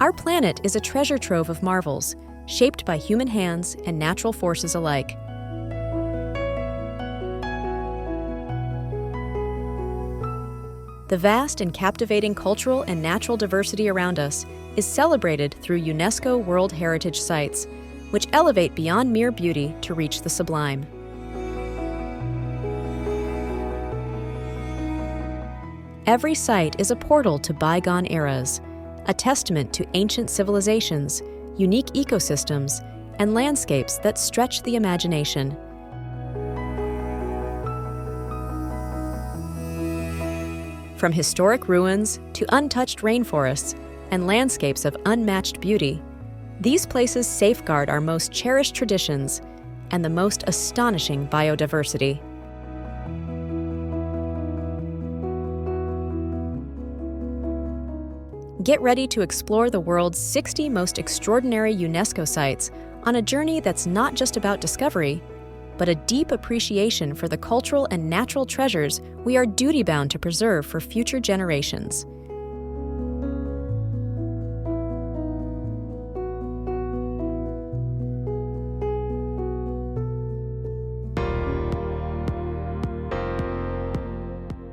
Our planet is a treasure trove of marvels, shaped by human hands and natural forces alike. The vast and captivating cultural and natural diversity around us is celebrated through UNESCO World Heritage Sites, which elevate beyond mere beauty to reach the sublime. Every site is a portal to bygone eras, a testament to ancient civilizations, unique ecosystems, and landscapes that stretch the imagination. From historic ruins to untouched rainforests and landscapes of unmatched beauty, these places safeguard our most cherished traditions and the most astonishing biodiversity. Get ready to explore the world's 60 most extraordinary UNESCO sites on a journey that's not just about discovery, but a deep appreciation for the cultural and natural treasures we are duty-bound to preserve for future generations.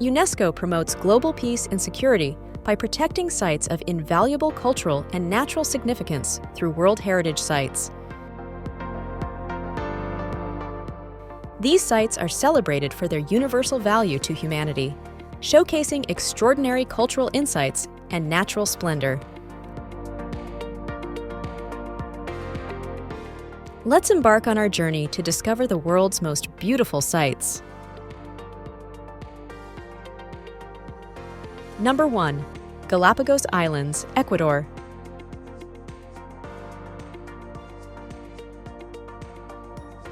UNESCO promotes global peace and security by protecting sites of invaluable cultural and natural significance through World Heritage Sites. These sites are celebrated for their universal value to humanity, showcasing extraordinary cultural insights and natural splendor. Let's embark on our journey to discover the world's most beautiful sites. Number 1. Galápagos Islands, Ecuador.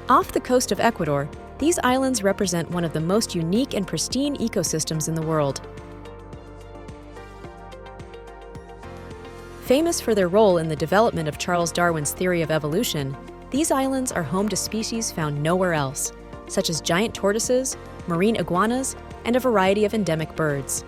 Off the coast of Ecuador, these islands represent one of the most unique and pristine ecosystems in the world. Famous for their role in the development of Charles Darwin's theory of evolution, these islands are home to species found nowhere else, such as giant tortoises, marine iguanas, and a variety of endemic birds.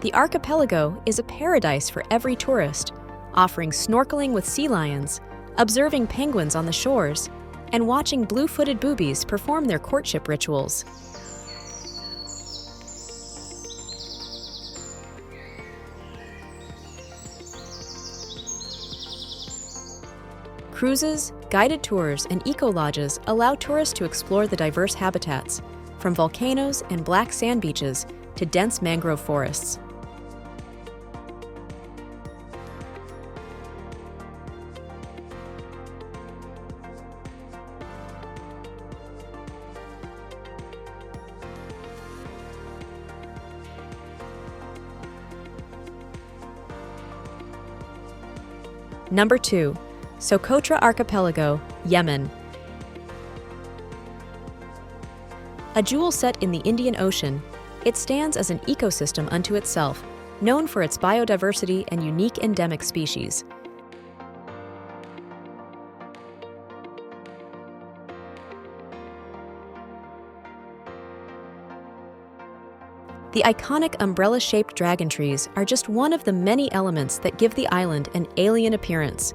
The archipelago is a paradise for every tourist, offering snorkeling with sea lions, observing penguins on the shores, and watching blue-footed boobies perform their courtship rituals. Cruises, guided tours, and eco-lodges allow tourists to explore the diverse habitats, from volcanoes and black sand beaches to dense mangrove forests. Number 2. Socotra Archipelago, Yemen. A jewel set in the Indian Ocean, it stands as an ecosystem unto itself, known for its biodiversity and unique endemic species. The iconic umbrella-shaped dragon trees are just one of the many elements that give the island an alien appearance.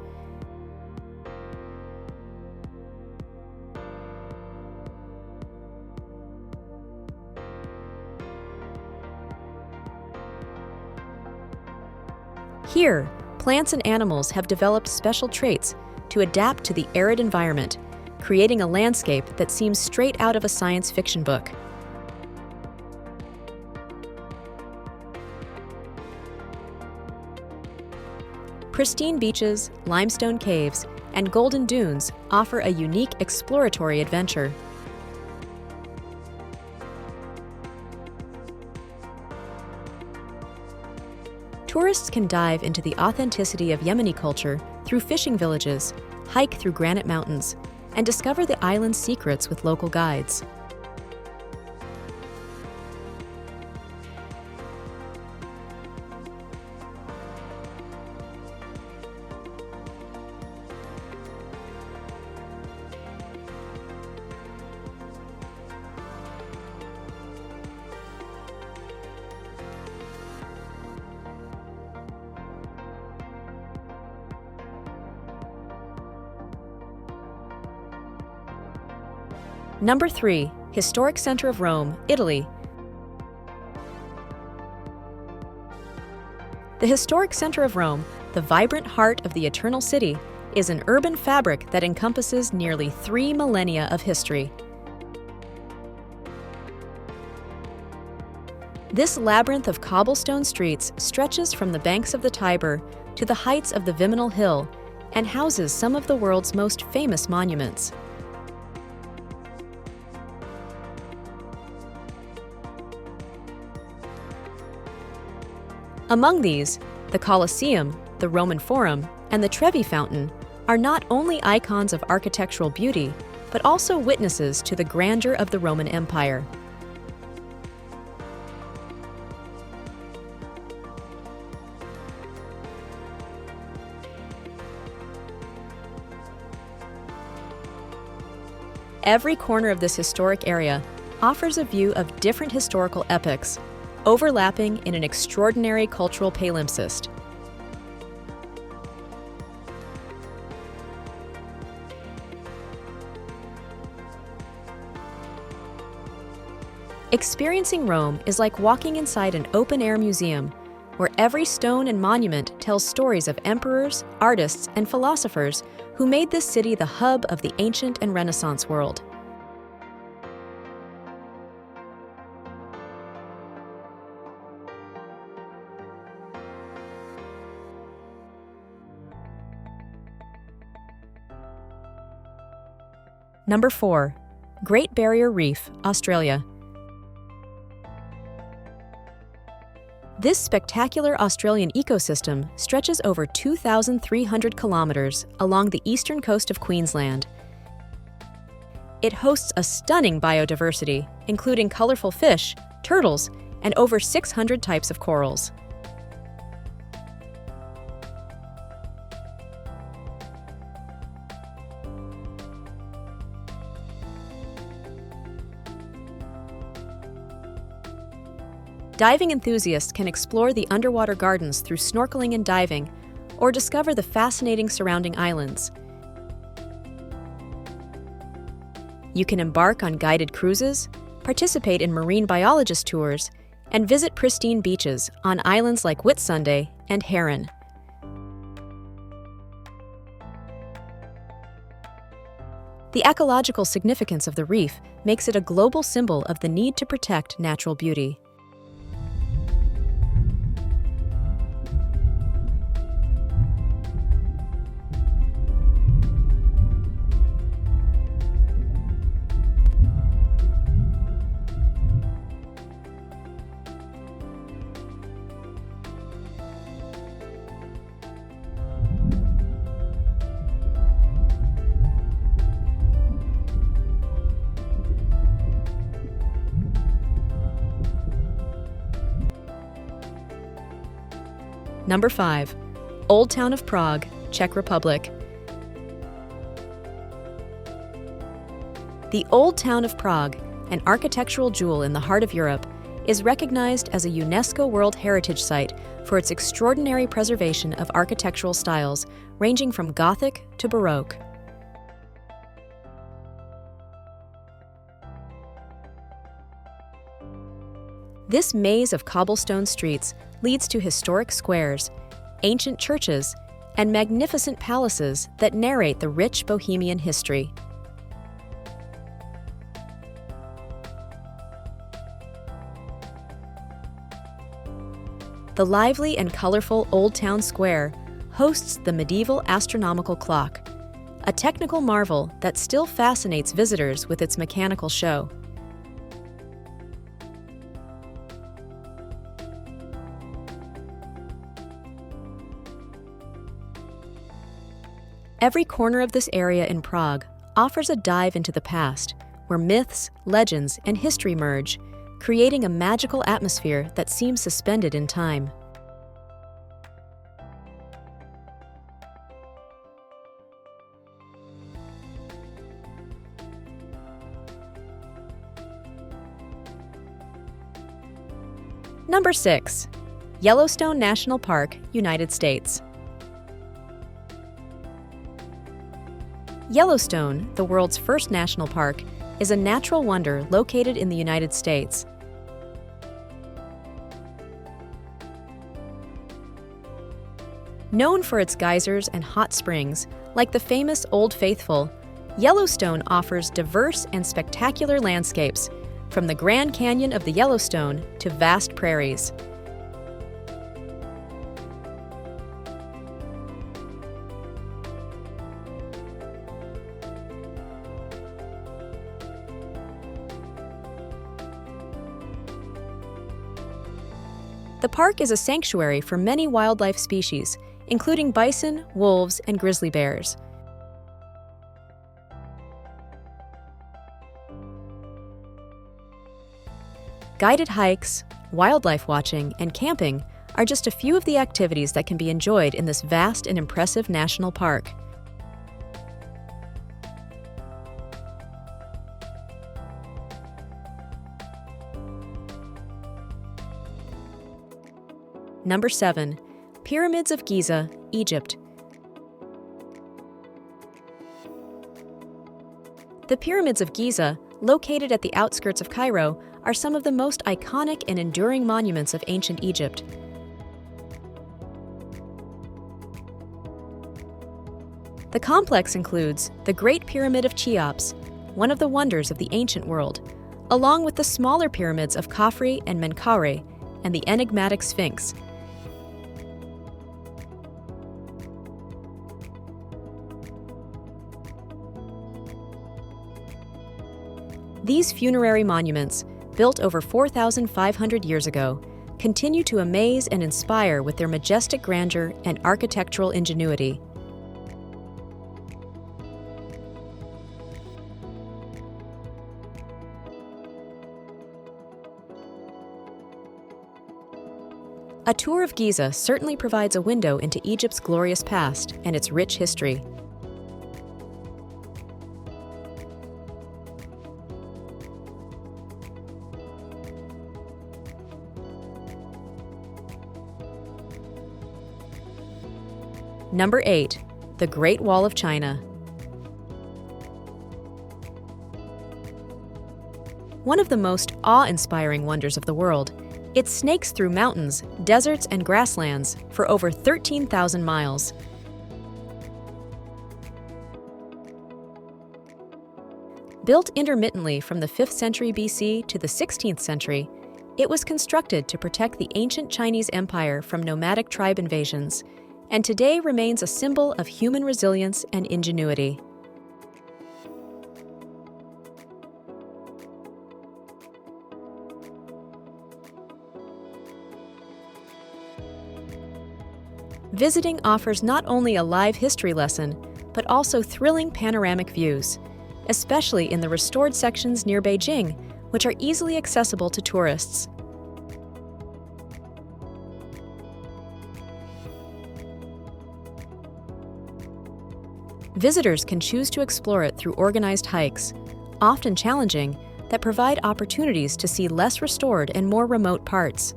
Here, plants and animals have developed special traits to adapt to the arid environment, creating a landscape that seems straight out of a science fiction book. Pristine beaches, limestone caves, and golden dunes offer a unique exploratory adventure. Tourists can dive into the authenticity of Yemeni culture through fishing villages, hike through granite mountains, and discover the island's secrets with local guides. Number 3. Historic Center of Rome, Italy. The historic center of Rome, the vibrant heart of the Eternal City, is an urban fabric that encompasses nearly 3 millennia of history. This labyrinth of cobblestone streets stretches from the banks of the Tiber to the heights of the Viminal Hill and houses some of the world's most famous monuments. Among these, the Colosseum, the Roman Forum, and the Trevi Fountain are not only icons of architectural beauty, but also witnesses to the grandeur of the Roman Empire. Every corner of this historic area offers a view of different historical epochs, overlapping in an extraordinary cultural palimpsest. Experiencing Rome is like walking inside an open-air museum, where every stone and monument tells stories of emperors, artists, and philosophers who made this city the hub of the ancient and Renaissance world. Number 4. Great Barrier Reef, Australia. This spectacular Australian ecosystem stretches over 2,300 kilometers along the eastern coast of Queensland. It hosts a stunning biodiversity, including colorful fish, turtles, and over 600 types of corals. Diving enthusiasts can explore the underwater gardens through snorkeling and diving, or discover the fascinating surrounding islands. You can embark on guided cruises, participate in marine biologist tours, and visit pristine beaches on islands like Whitsunday and Heron. The ecological significance of the reef makes it a global symbol of the need to protect natural beauty. Number 5. Old Town of Prague, Czech Republic. The Old Town of Prague, an architectural jewel in the heart of Europe, is recognized as a UNESCO World Heritage Site for its extraordinary preservation of architectural styles ranging from Gothic to Baroque. This maze of cobblestone streets leads to historic squares, ancient churches, and magnificent palaces that narrate the rich Bohemian history. The lively and colorful Old Town Square hosts the medieval astronomical clock, a technical marvel that still fascinates visitors with its mechanical show. Every corner of this area in Prague offers a dive into the past, where myths, legends, and history merge, creating a magical atmosphere that seems suspended in time. Number 6. Yellowstone National Park, United States. Yellowstone, the world's first national park, is a natural wonder located in the United States. Known for its geysers and hot springs, like the famous Old Faithful, Yellowstone offers diverse and spectacular landscapes, from the Grand Canyon of the Yellowstone to vast prairies. The park is a sanctuary for many wildlife species, including bison, wolves, and grizzly bears. Guided hikes, wildlife watching, and camping are just a few of the activities that can be enjoyed in this vast and impressive national park. Number 7. Pyramids of Giza, Egypt. The Pyramids of Giza, located at the outskirts of Cairo, are some of the most iconic and enduring monuments of ancient Egypt. The complex includes the Great Pyramid of Cheops, one of the wonders of the ancient world, along with the smaller pyramids of Khafre and Menkaure, and the enigmatic Sphinx. These funerary monuments, built over 4,500 years ago, continue to amaze and inspire with their majestic grandeur and architectural ingenuity. A tour of Giza certainly provides a window into Egypt's glorious past and its rich history. Number 8. The Great Wall of China. One of the most awe-inspiring wonders of the world, it snakes through mountains, deserts, and grasslands for over 13,000 miles. Built intermittently from the 5th century BC to the 16th century, it was constructed to protect the ancient Chinese Empire from nomadic tribe invasions, and today remains a symbol of human resilience and ingenuity. Visiting offers not only a live history lesson, but also thrilling panoramic views, especially in the restored sections near Beijing, which are easily accessible to tourists. Visitors can choose to explore it through organized hikes, often challenging, that provide opportunities to see less restored and more remote parts.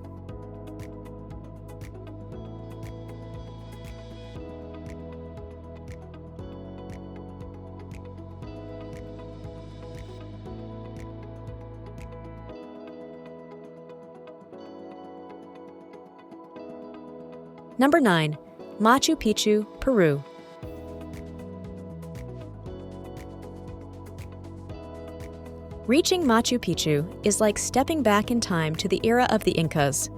Number 9. Machu Picchu, Peru. Reaching Machu Picchu is like stepping back in time to the era of the Incas.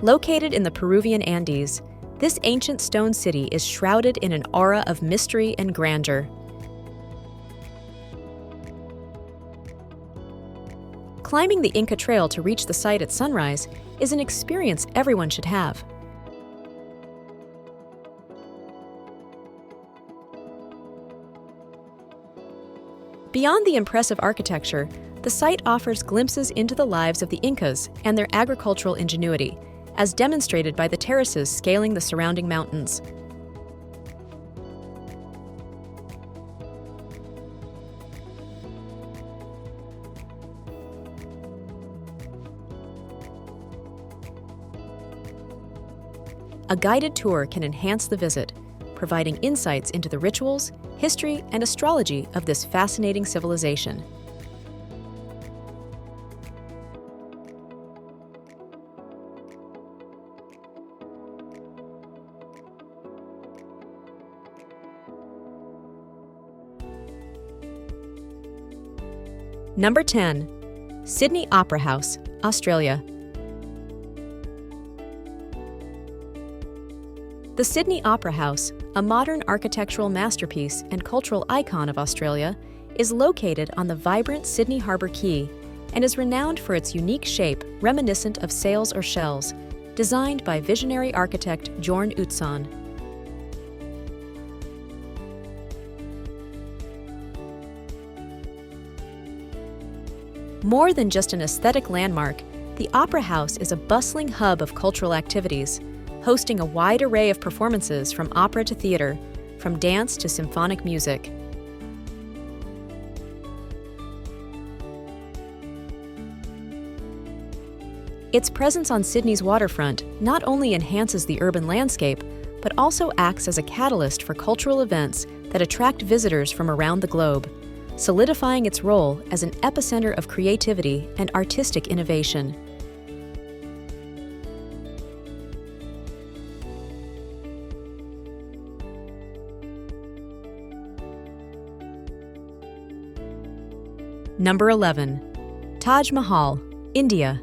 Located in the Peruvian Andes, this ancient stone city is shrouded in an aura of mystery and grandeur. Climbing the Inca Trail to reach the site at sunrise is an experience everyone should have. Beyond the impressive architecture, the site offers glimpses into the lives of the Incas and their agricultural ingenuity, as demonstrated by the terraces scaling the surrounding mountains. A guided tour can enhance the visit, providing insights into the rituals, history, and astrology of this fascinating civilization. Number 10. Sydney Opera House, Australia. The Sydney Opera House, a modern architectural masterpiece and cultural icon of Australia, is located on the vibrant Sydney Harbour Quay and is renowned for its unique shape reminiscent of sails or shells, designed by visionary architect Bjorn Utzon. More than just an aesthetic landmark, the Opera House is a bustling hub of cultural activities, hosting a wide array of performances from opera to theater, from dance to symphonic music. Its presence on Sydney's waterfront not only enhances the urban landscape, but also acts as a catalyst for cultural events that attract visitors from around the globe, solidifying its role as an epicenter of creativity and artistic innovation. Number 11. Taj Mahal, India.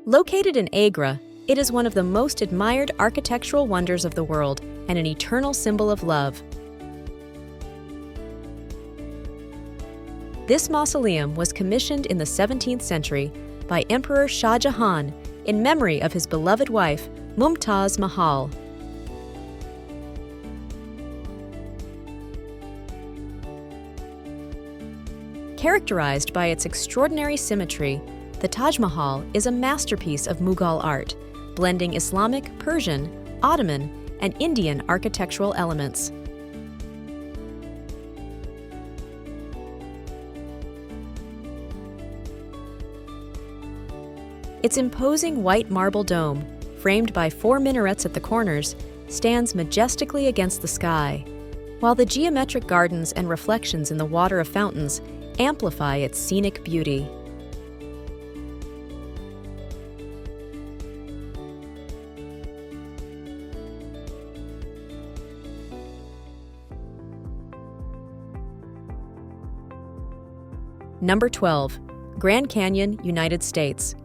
Located in Agra, it is one of the most admired architectural wonders of the world and an eternal symbol of love. This mausoleum was commissioned in the 17th century by Emperor Shah Jahan in memory of his beloved wife, Mumtaz Mahal. Characterized by its extraordinary symmetry, the Taj Mahal is a masterpiece of Mughal art, blending Islamic, Persian, Ottoman, and Indian architectural elements. Its imposing white marble dome, framed by 4 minarets at the corners, stands majestically against the sky, while the geometric gardens and reflections in the water of fountains amplify its scenic beauty. Number 12. Grand Canyon, United States.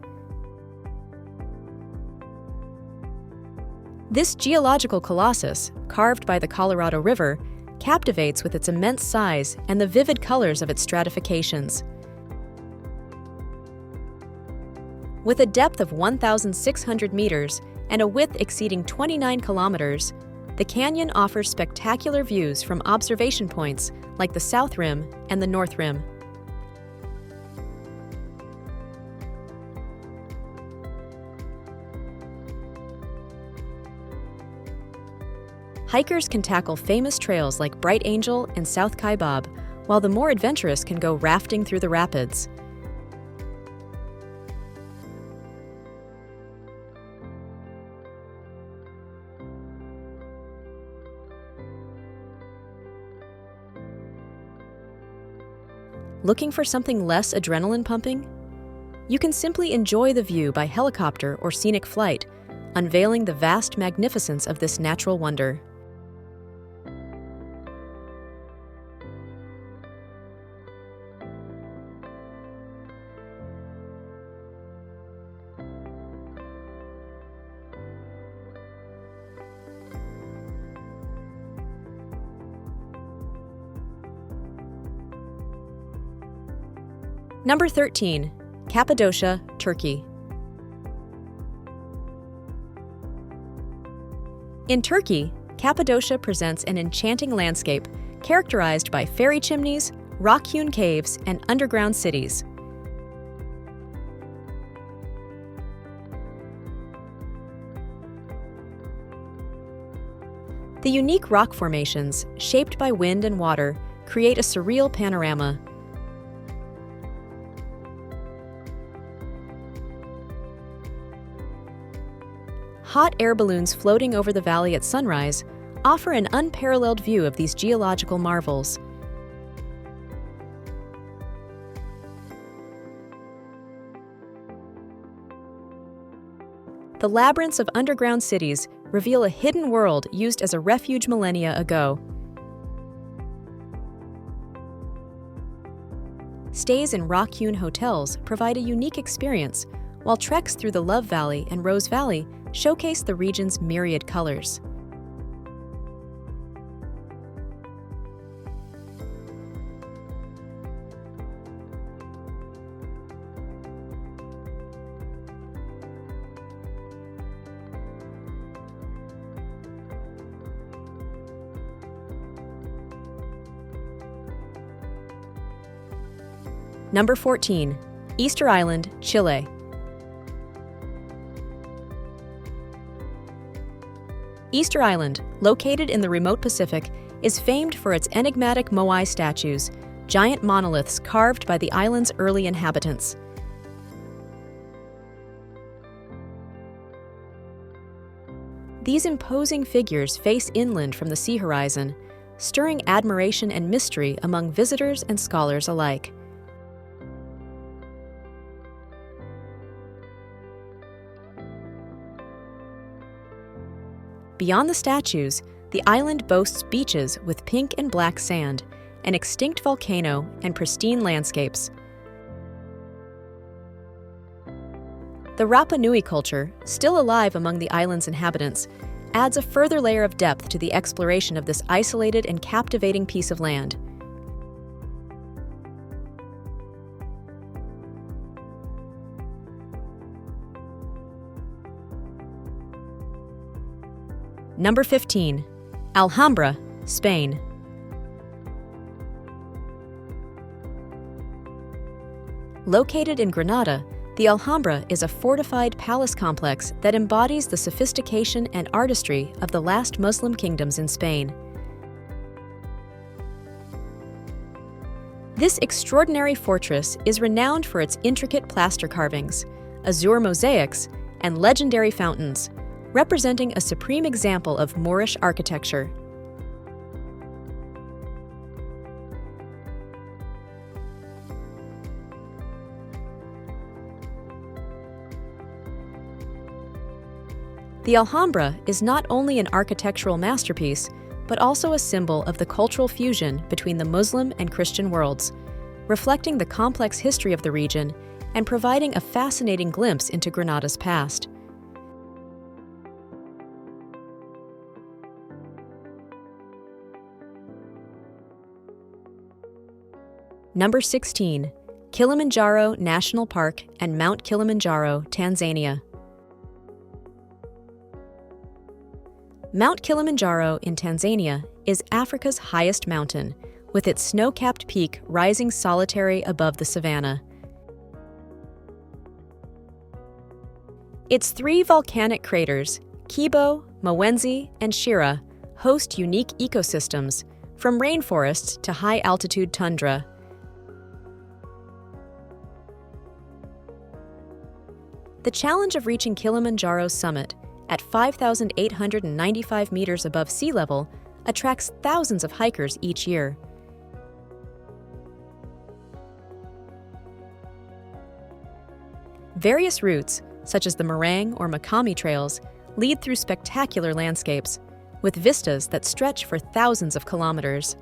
This geological colossus, carved by the Colorado River, captivates with its immense size and the vivid colors of its stratifications. With a depth of 1,600 meters and a width exceeding 29 kilometers, the canyon offers spectacular views from observation points like the South Rim and the North Rim. Hikers can tackle famous trails like Bright Angel and South Kaibab, while the more adventurous can go rafting through the rapids. Looking for something less adrenaline pumping? You can simply enjoy the view by helicopter or scenic flight, unveiling the vast magnificence of this natural wonder. Number 13. Cappadocia, Turkey. In Turkey, Cappadocia presents an enchanting landscape characterized by fairy chimneys, rock-hewn caves, and underground cities. The unique rock formations, shaped by wind and water, create a surreal panorama. hot air balloons floating over the valley at sunrise offer an unparalleled view of these geological marvels. The labyrinths of underground cities reveal a hidden world used as a refuge millennia ago. Stays in rock-hewn hotels provide a unique experience, while treks through the Love Valley and Rose Valley showcase the region's myriad colors. Number 14. Easter Island, Chile. Easter Island, located in the remote Pacific, is famed for its enigmatic moai statues, giant monoliths carved by the island's early inhabitants. These imposing figures face inland from the sea horizon, stirring admiration and mystery among visitors and scholars alike. Beyond the statues, the island boasts beaches with pink and black sand, an extinct volcano, and pristine landscapes. The Rapa Nui culture, still alive among the island's inhabitants, adds a further layer of depth to the exploration of this isolated and captivating piece of land. Number 15. Alhambra, Spain. Located in Granada, the Alhambra is a fortified palace complex that embodies the sophistication and artistry of the last Muslim kingdoms in Spain. This extraordinary fortress is renowned for its intricate plaster carvings, azure mosaics, and legendary fountains, representing a supreme example of Moorish architecture. The Alhambra is not only an architectural masterpiece, but also a symbol of the cultural fusion between the Muslim and Christian worlds, reflecting the complex history of the region and providing a fascinating glimpse into Granada's past. Number 16. Kilimanjaro National Park and Mount Kilimanjaro, Tanzania. Mount Kilimanjaro in Tanzania is Africa's highest mountain, with its snow-capped peak rising solitary above the savanna. Its three volcanic craters, Kibo, Mawenzi, and Shira, host unique ecosystems, from rainforests to high-altitude tundra. The challenge of reaching Kilimanjaro's summit, at 5,895 meters above sea level, attracts thousands of hikers each year. Various routes, such as the Meringue or Makami trails, lead through spectacular landscapes, with vistas that stretch for thousands of kilometers.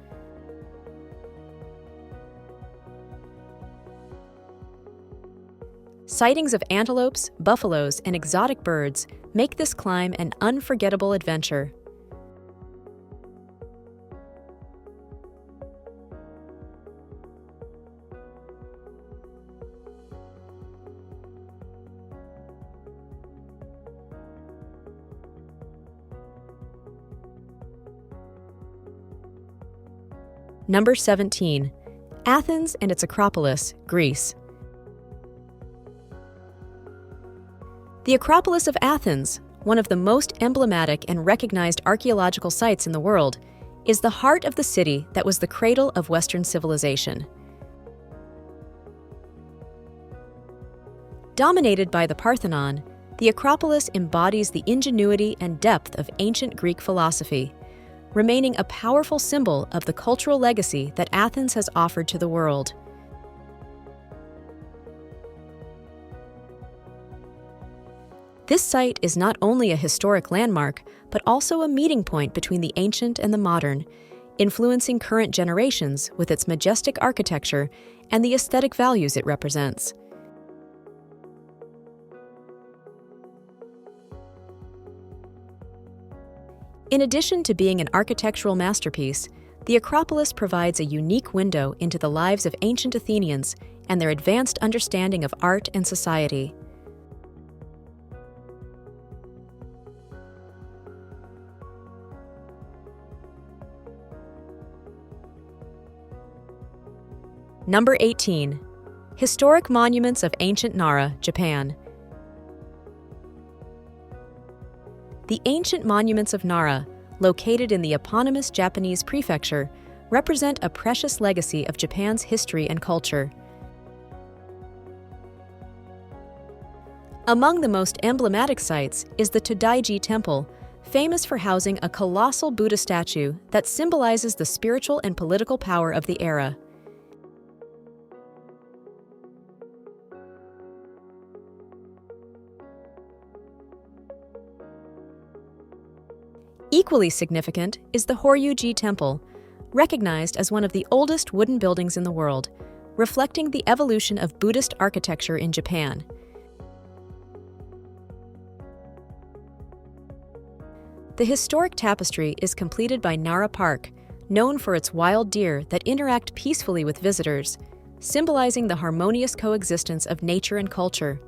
Sightings of antelopes, buffaloes, and exotic birds make this climb an unforgettable adventure. Number 17. Athens and its Acropolis, Greece. The Acropolis of Athens, one of the most emblematic and recognized archaeological sites in the world, is the heart of the city that was the cradle of Western civilization. Dominated by the Parthenon, The Acropolis embodies the ingenuity and depth of ancient Greek philosophy, remaining a powerful symbol of the cultural legacy that Athens has offered to the world. This site is not only a historic landmark, but also a meeting point between the ancient and the modern, influencing current generations with its majestic architecture and the aesthetic values it represents. In addition to being an architectural masterpiece, the Acropolis provides a unique window into the lives of ancient Athenians and their advanced understanding of art and society. Number 18. Historic Monuments of Ancient Nara, Japan. The ancient monuments of Nara, located in the eponymous Japanese prefecture, represent a precious legacy of Japan's history and culture. Among the most emblematic sites is the Todaiji Temple, famous for housing a colossal Buddha statue that symbolizes the spiritual and political power of the era. Equally significant is the Horyuji Temple, recognized as one of the oldest wooden buildings in the world, reflecting the evolution of Buddhist architecture in Japan. The historic tapestry is completed by Nara Park, known for its wild deer that interact peacefully with visitors, symbolizing the harmonious coexistence of nature and culture.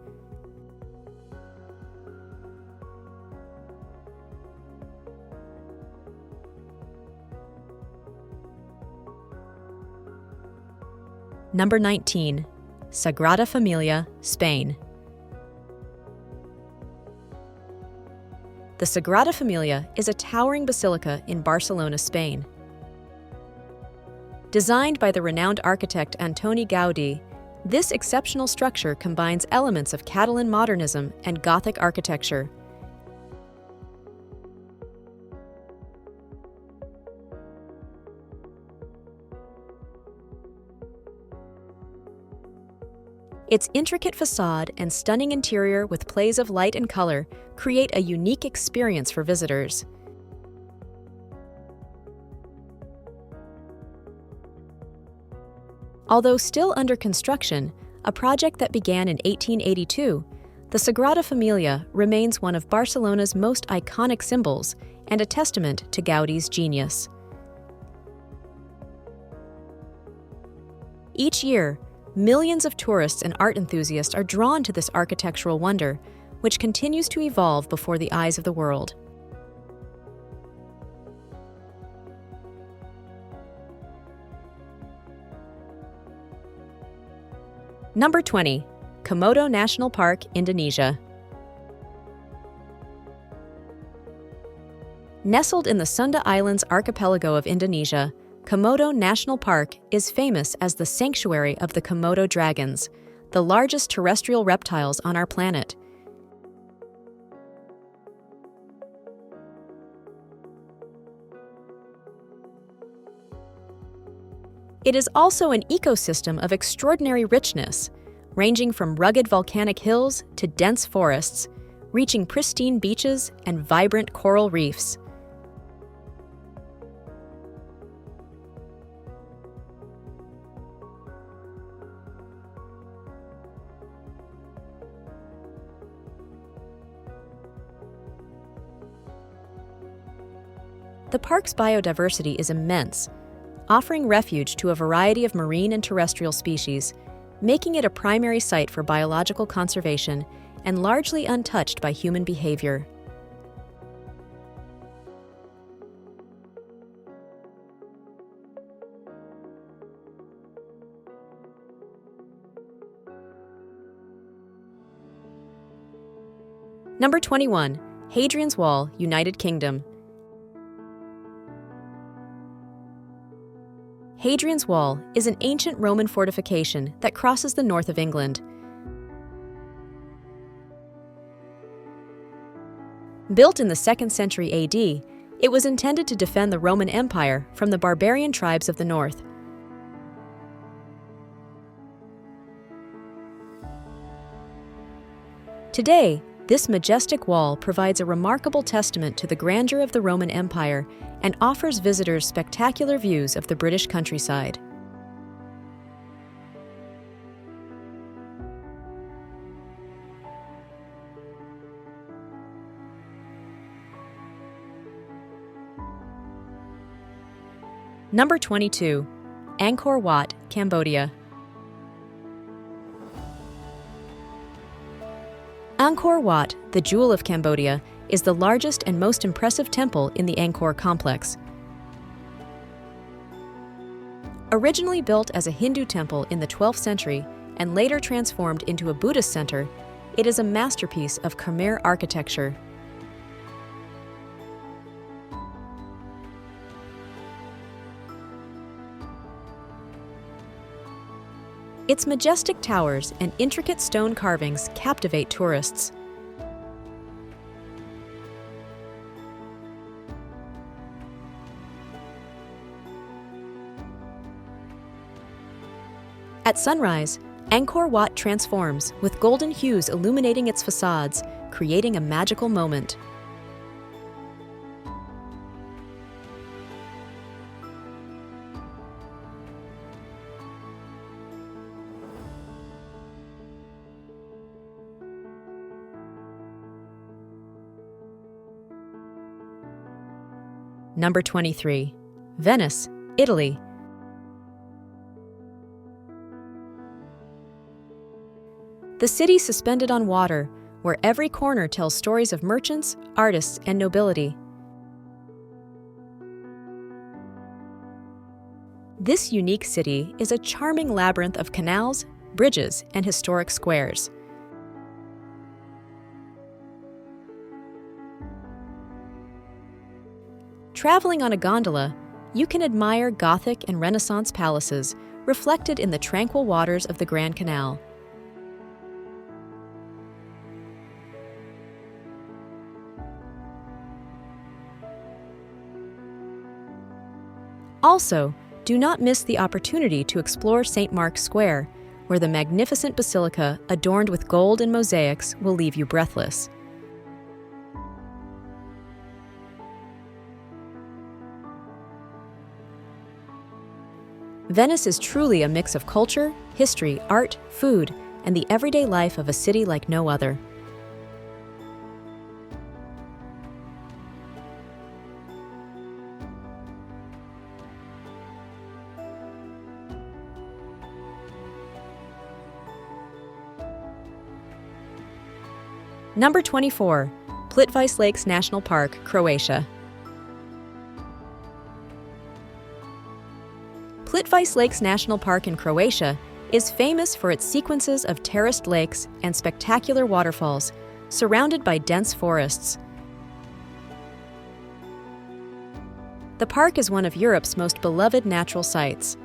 Number 19. Sagrada Familia, Spain. The Sagrada Familia is a towering basilica in Barcelona, Spain. Designed by the renowned architect Antoni Gaudí, this exceptional structure combines elements of Catalan modernism and Gothic architecture. Its intricate facade and stunning interior with plays of light and color create a unique experience for visitors. Although still under construction, a project that began in 1882, the Sagrada Familia remains one of Barcelona's most iconic symbols and a testament to Gaudí's genius. Each year, millions of tourists and art enthusiasts are drawn to this architectural wonder, which continues to evolve before the eyes of the world. Number 20. Komodo National Park, Indonesia. Nestled in the Sunda Islands archipelago of Indonesia, Komodo National Park is famous as the sanctuary of the Komodo dragons, the largest terrestrial reptiles on our planet. It is also an ecosystem of extraordinary richness, ranging from rugged volcanic hills to dense forests, reaching pristine beaches and vibrant coral reefs. The park's biodiversity is immense, offering refuge to a variety of marine and terrestrial species, making it a primary site for biological conservation and largely untouched by human behavior. Number 21. Hadrian's Wall, United Kingdom. Hadrian's Wall is an ancient Roman fortification that crosses the north of England. Built in the 2nd century AD, it was intended to defend the Roman Empire from the barbarian tribes of the north. Today, this majestic wall provides a remarkable testament to the grandeur of the Roman Empire and offers visitors spectacular views of the British countryside. Number 22. Angkor Wat, Cambodia. Angkor Wat, the jewel of Cambodia, is the largest and most impressive temple in the Angkor complex. Originally built as a Hindu temple in the 12th century and later transformed into a Buddhist center, it is a masterpiece of Khmer architecture. Its majestic towers and intricate stone carvings captivate tourists. At sunrise, Angkor Wat transforms, with golden hues illuminating its facades, creating a magical moment. Number 23. Venice, Italy. The city suspended on water, where every corner tells stories of merchants, artists, and nobility. This unique city is a charming labyrinth of canals, bridges, and historic squares. Traveling on a gondola, you can admire Gothic and Renaissance palaces reflected in the tranquil waters of the Grand Canal. Also, do not miss the opportunity to explore St. Mark's Square, where the magnificent basilica adorned with gold and mosaics will leave you breathless. Venice is truly a mix of culture, history, art, food, and the everyday life of a city like no other. Number 24. Plitvice Lakes National Park, Croatia. Plitvice Lakes National Park in Croatia is famous for its sequences of terraced lakes and spectacular waterfalls, surrounded by dense forests. The park is one of Europe's most beloved natural sites.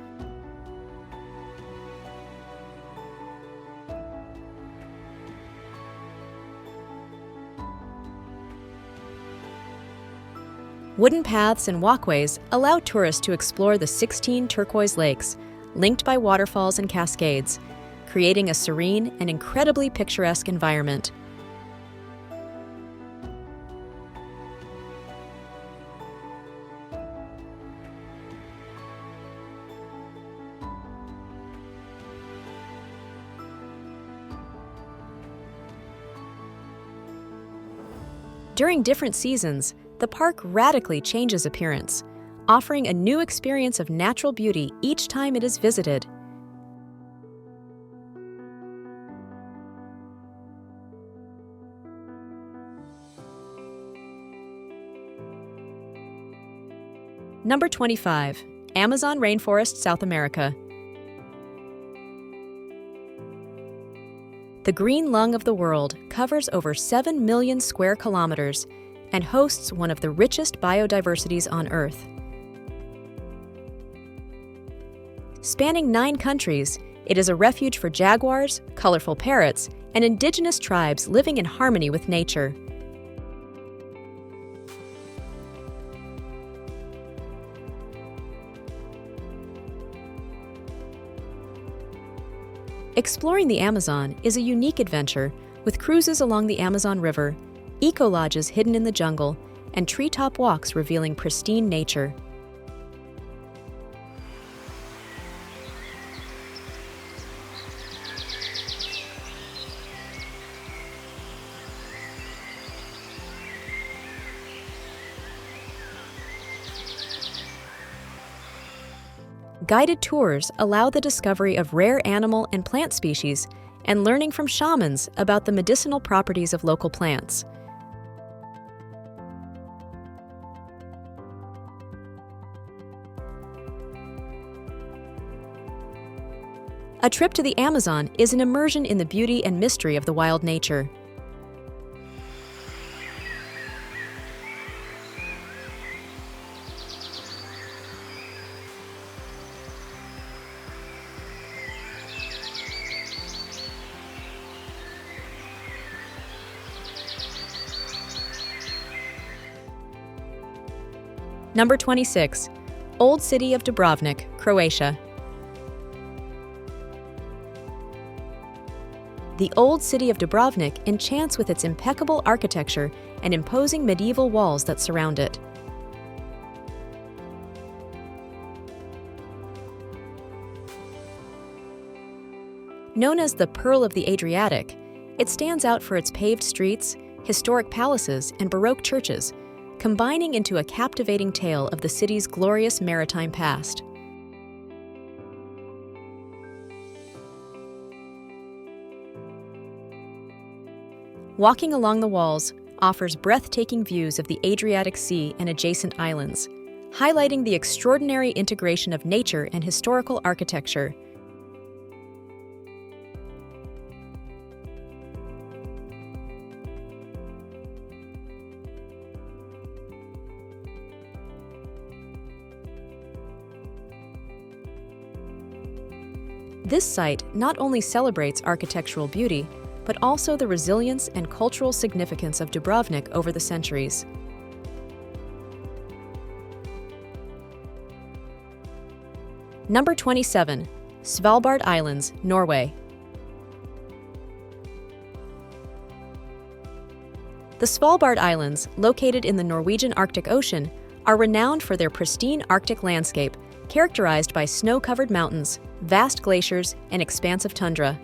Wooden paths and walkways allow tourists to explore the 16 turquoise lakes, linked by waterfalls and cascades, creating a serene and incredibly picturesque environment. During different seasons, the park radically changes appearance, offering a new experience of natural beauty each time it is visited. Number 25. Amazon Rainforest, South America. The green lung of the world covers over 7 million square kilometers and hosts one of the richest biodiversities on Earth. Spanning 9 countries, it is a refuge for jaguars, colorful parrots, and indigenous tribes living in harmony with nature. Exploring the Amazon is a unique adventure with cruises along the Amazon River, eco-lodges hidden in the jungle, and treetop walks revealing pristine nature. Guided tours allow the discovery of rare animal and plant species and learning from shamans about the medicinal properties of local plants. A trip to the Amazon is an immersion in the beauty and mystery of the wild nature. Number 26. Old City of Dubrovnik, Croatia. The old city of Dubrovnik enchants with its impeccable architecture and imposing medieval walls that surround it. Known as the Pearl of the Adriatic, it stands out for its paved streets, historic palaces, and Baroque churches, combining into a captivating tale of the city's glorious maritime past. Walking along the walls offers breathtaking views of the Adriatic Sea and adjacent islands, highlighting the extraordinary integration of nature and historical architecture. This site not only celebrates architectural beauty, but also the resilience and cultural significance of Dubrovnik over the centuries. Number 27. Svalbard Islands, Norway. The Svalbard Islands, located in the Norwegian Arctic Ocean, are renowned for their pristine Arctic landscape, characterized by snow-covered mountains, vast glaciers, and expansive tundra.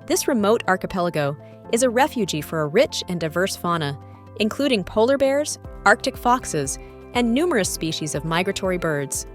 This remote archipelago is a refuge for a rich and diverse fauna, including polar bears, Arctic foxes, and numerous species of migratory birds.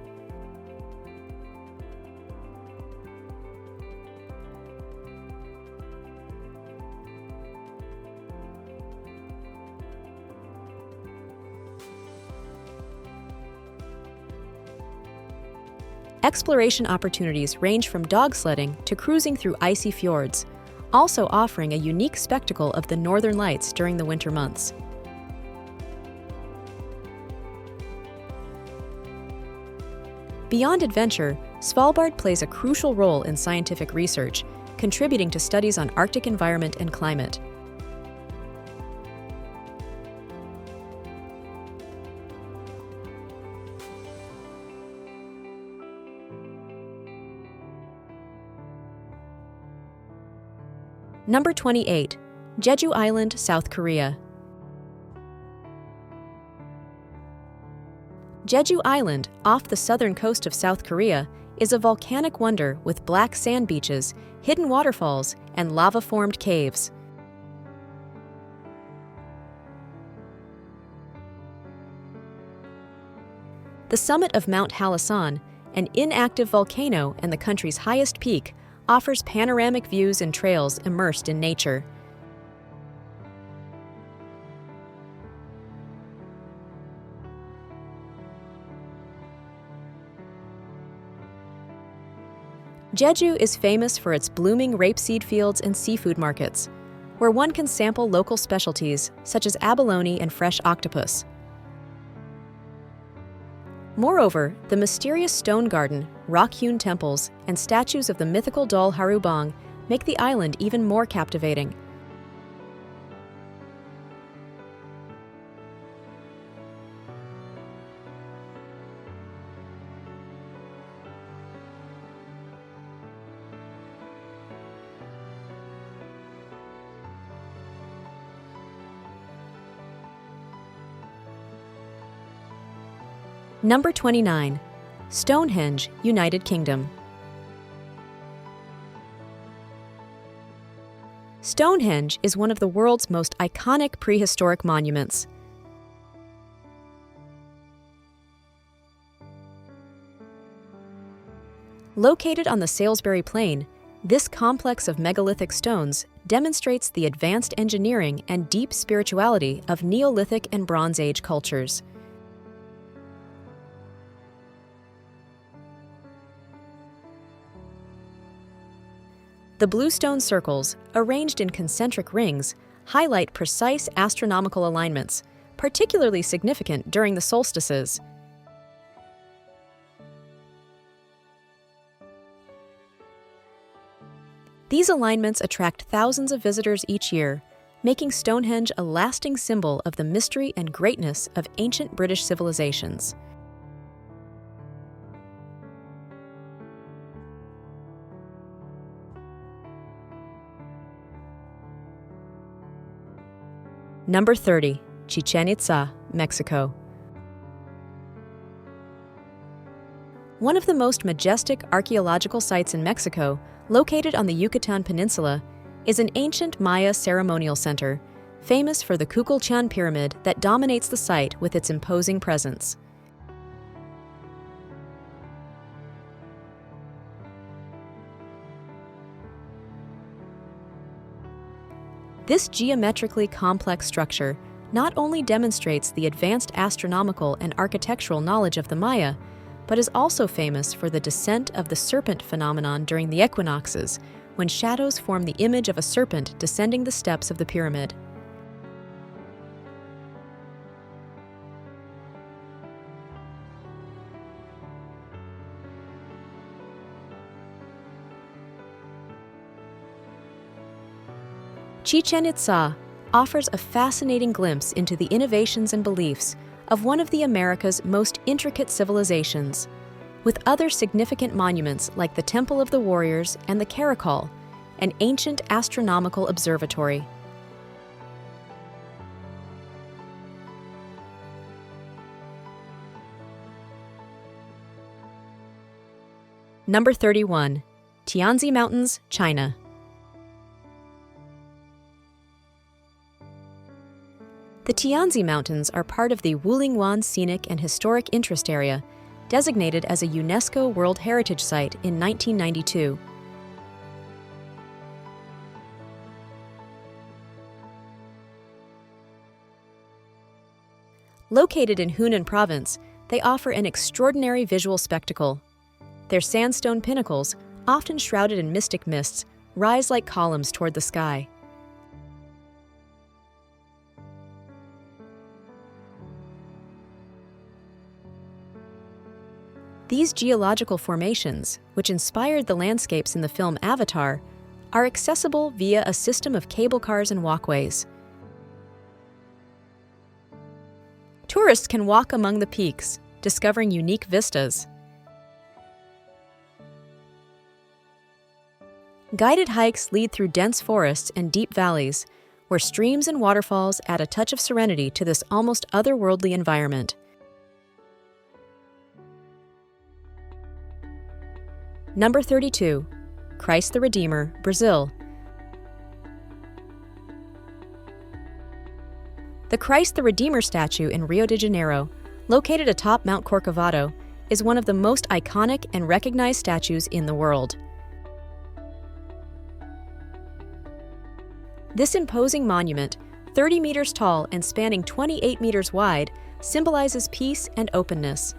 Exploration opportunities range from dog sledding to cruising through icy fjords, also offering a unique spectacle of the northern lights during the winter months. Beyond adventure, Svalbard plays a crucial role in scientific research, contributing to studies on Arctic environment and climate. Number 28. Jeju Island, South Korea. Jeju Island, off the southern coast of South Korea, is a volcanic wonder with black sand beaches, hidden waterfalls, and lava-formed caves. The summit of Mount Halasan, an inactive volcano and the country's highest peak, offers panoramic views and trails immersed in nature. Jeju is famous for its blooming rapeseed fields and seafood markets, where one can sample local specialties such as abalone and fresh octopus. Moreover, the mysterious stone garden, rock-hewn temples, and statues of the mythical doll Harubang make the island even more captivating, Number 29. Stonehenge, United Kingdom. Stonehenge is one of the world's most iconic prehistoric monuments. Located on the Salisbury Plain, this complex of megalithic stones demonstrates the advanced engineering and deep spirituality of Neolithic and Bronze Age cultures. The bluestone circles, arranged in concentric rings, highlight precise astronomical alignments, particularly significant during the solstices. These alignments attract thousands of visitors each year, making Stonehenge a lasting symbol of the mystery and greatness of ancient British civilizations. Number 30. Chichén Itzá, Mexico. One of the most majestic archaeological sites in Mexico, located on the Yucatan Peninsula, is an ancient Maya ceremonial center, famous for the Kukulcán pyramid that dominates the site with its imposing presence. This geometrically complex structure not only demonstrates the advanced astronomical and architectural knowledge of the Maya, but is also famous for the descent of the serpent phenomenon during the equinoxes, when shadows form the image of a serpent descending the steps of the pyramid. Chichén Itzá offers a fascinating glimpse into the innovations and beliefs of one of the America's most intricate civilizations, with other significant monuments like the Temple of the Warriors and the Caracol, an ancient astronomical observatory. Number 31. Tianzi Mountains, China. The Tianzi Mountains are part of the Wulingyuan Scenic and Historic Interest Area, designated as a UNESCO World Heritage Site in 1992. Located in Hunan Province, they offer an extraordinary visual spectacle. Their sandstone pinnacles, often shrouded in mystic mists, rise like columns toward the sky. These geological formations, which inspired the landscapes in the film Avatar, are accessible via a system of cable cars and walkways. Tourists can walk among the peaks, discovering unique vistas. Guided hikes lead through dense forests and deep valleys, where streams and waterfalls add a touch of serenity to this almost otherworldly environment. Number 32. Christ the Redeemer, Brazil. The Christ the Redeemer statue in Rio de Janeiro, located atop Mount Corcovado, is one of the most iconic and recognized statues in the world. This imposing monument, 30 meters tall and spanning 28 meters wide, symbolizes peace and openness.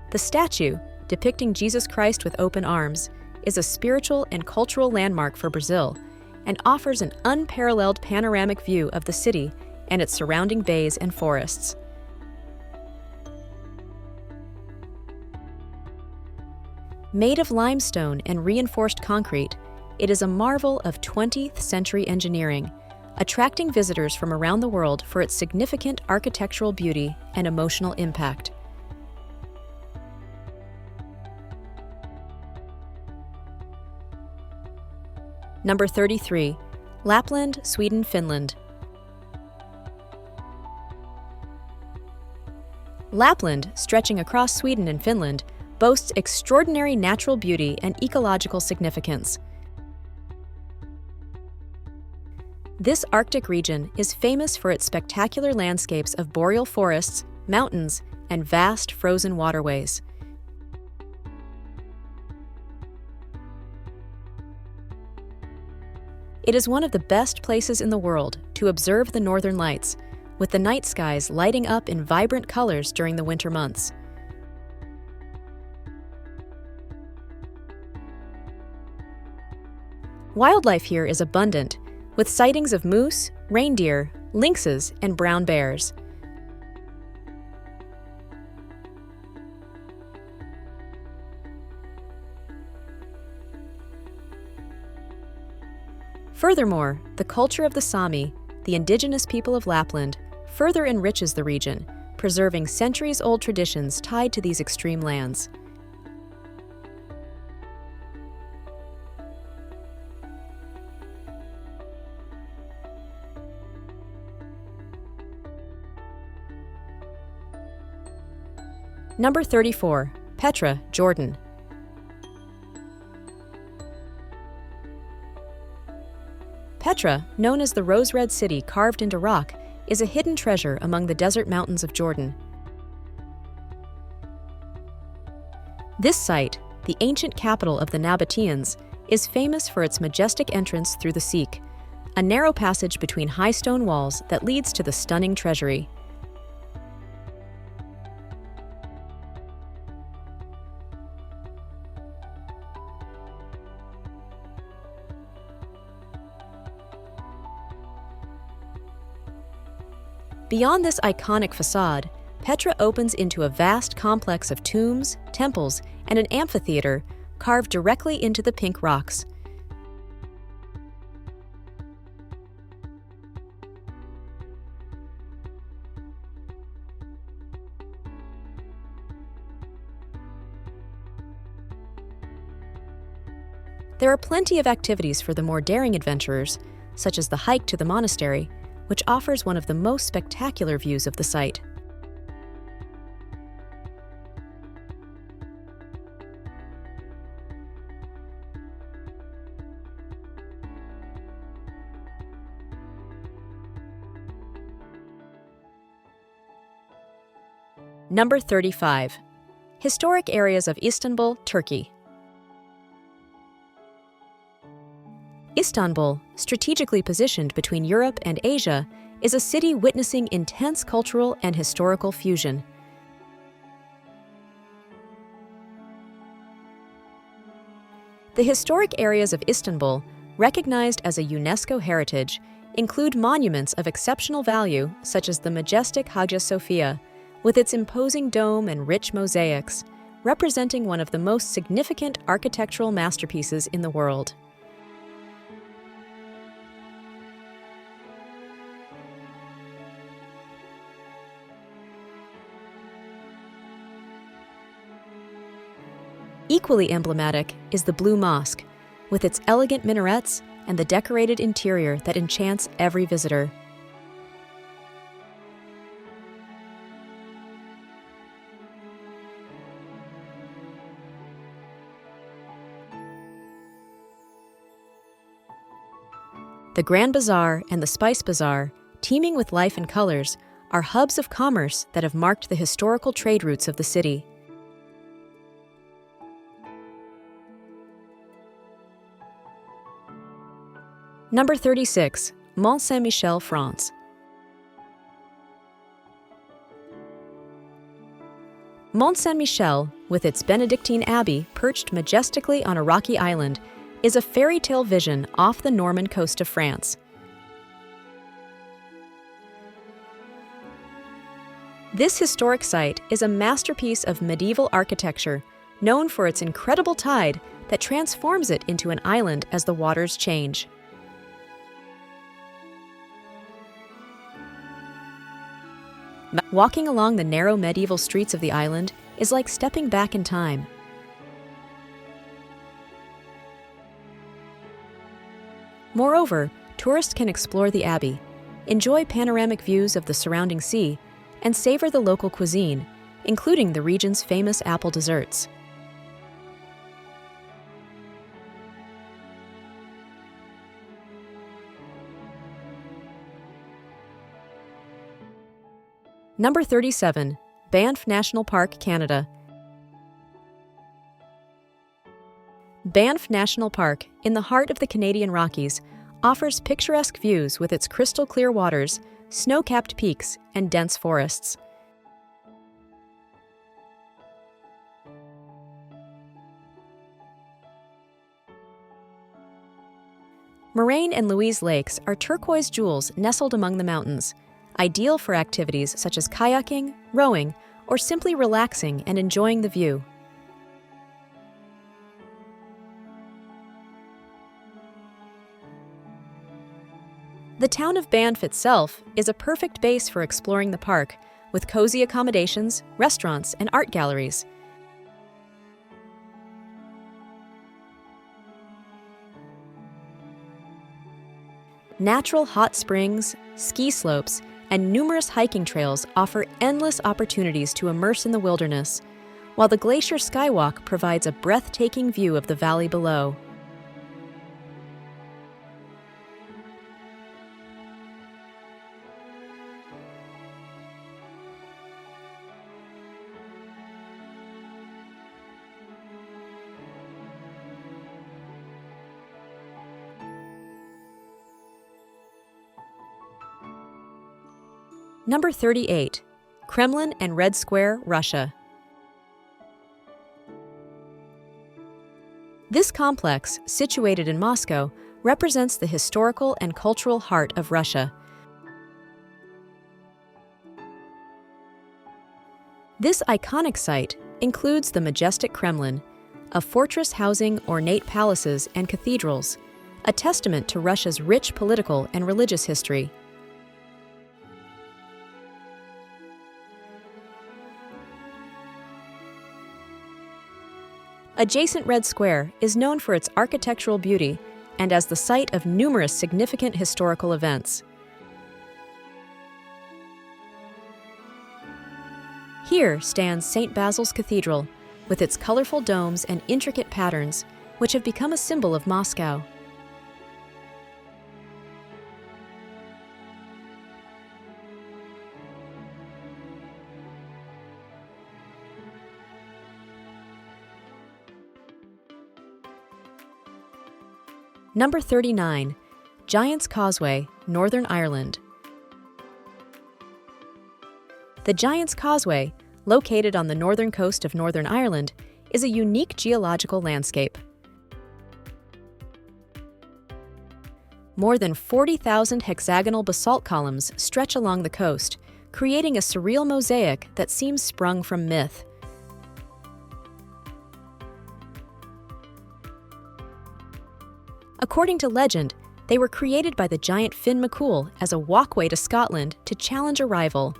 The statue, depicting Jesus Christ with open arms, is a spiritual and cultural landmark for Brazil and offers an unparalleled panoramic view of the city and its surrounding bays and forests. Made of limestone and reinforced concrete, it is a marvel of 20th century engineering, attracting visitors from around the world for its significant architectural beauty and emotional impact. Number 33. Lapland, Sweden, Finland. Lapland, stretching across Sweden and Finland, boasts extraordinary natural beauty and ecological significance. This Arctic region is famous for its spectacular landscapes of boreal forests, mountains, and vast frozen waterways. It is one of the best places in the world to observe the northern lights, with the night skies lighting up in vibrant colors during the winter months. Wildlife here is abundant, with sightings of moose, reindeer, lynxes, and brown bears. Furthermore, the culture of the Sami, the indigenous people of Lapland, further enriches the region, preserving centuries-old traditions tied to these extreme lands. Number 34. Petra, Jordan. Petra, known as the Rose Red City carved into rock, is a hidden treasure among the desert mountains of Jordan. This site, the ancient capital of the Nabateans, is famous for its majestic entrance through the Sikh, a narrow passage between high stone walls that leads to the stunning treasury. Beyond this iconic facade, Petra opens into a vast complex of tombs, temples, and an amphitheater carved directly into the pink rocks. There are plenty of activities for the more daring adventurers, such as the hike to the monastery, which offers one of the most spectacular views of the site. Number 35. Historic areas of Istanbul, Turkey. Istanbul, strategically positioned between Europe and Asia, is a city witnessing intense cultural and historical fusion. The historic areas of Istanbul, recognized as a UNESCO heritage, include monuments of exceptional value such as the majestic Hagia Sophia, with its imposing dome and rich mosaics, representing one of the most significant architectural masterpieces in the world. Equally emblematic is the Blue Mosque, with its elegant minarets and the decorated interior that enchants every visitor. The Grand Bazaar and the Spice Bazaar, teeming with life and colors, are hubs of commerce that have marked the historical trade routes of the city. Number 36. Mont Saint-Michel, France. Mont Saint-Michel, with its Benedictine Abbey perched majestically on a rocky island, is a fairy tale vision off the Norman coast of France. This historic site is a masterpiece of medieval architecture, known for its incredible tide that transforms it into an island as the waters change. Walking along the narrow medieval streets of the island is like stepping back in time. Moreover, tourists can explore the abbey, enjoy panoramic views of the surrounding sea, and savor the local cuisine, including the region's famous apple desserts. Number 37. Banff National Park, Canada. Banff National Park, in the heart of the Canadian Rockies, offers picturesque views with its crystal-clear waters, snow-capped peaks, and dense forests. Moraine and Louise Lakes are turquoise jewels nestled among the mountains, ideal for activities such as kayaking, rowing, or simply relaxing and enjoying the view. The town of Banff itself is a perfect base for exploring the park, with cozy accommodations, restaurants, and art galleries. Natural hot springs, ski slopes, and numerous hiking trails offer endless opportunities to immerse in the wilderness, while the Glacier Skywalk provides a breathtaking view of the valley below. Number 38. Kremlin and Red Square, Russia. This complex, situated in Moscow, represents the historical and cultural heart of Russia. This iconic site includes the majestic Kremlin, a fortress housing ornate palaces and cathedrals, a testament to Russia's rich political and religious history. Adjacent Red Square is known for its architectural beauty and as the site of numerous significant historical events. Here stands St. Basil's Cathedral, with its colorful domes and intricate patterns, which have become a symbol of Moscow. Number 39. Giant's Causeway, Northern Ireland. The Giant's Causeway, located on the northern coast of Northern Ireland, is a unique geological landscape. More than 40,000 hexagonal basalt columns stretch along the coast, creating a surreal mosaic that seems sprung from myth. According to legend, they were created by the giant Finn McCool as a walkway to Scotland to challenge a rival.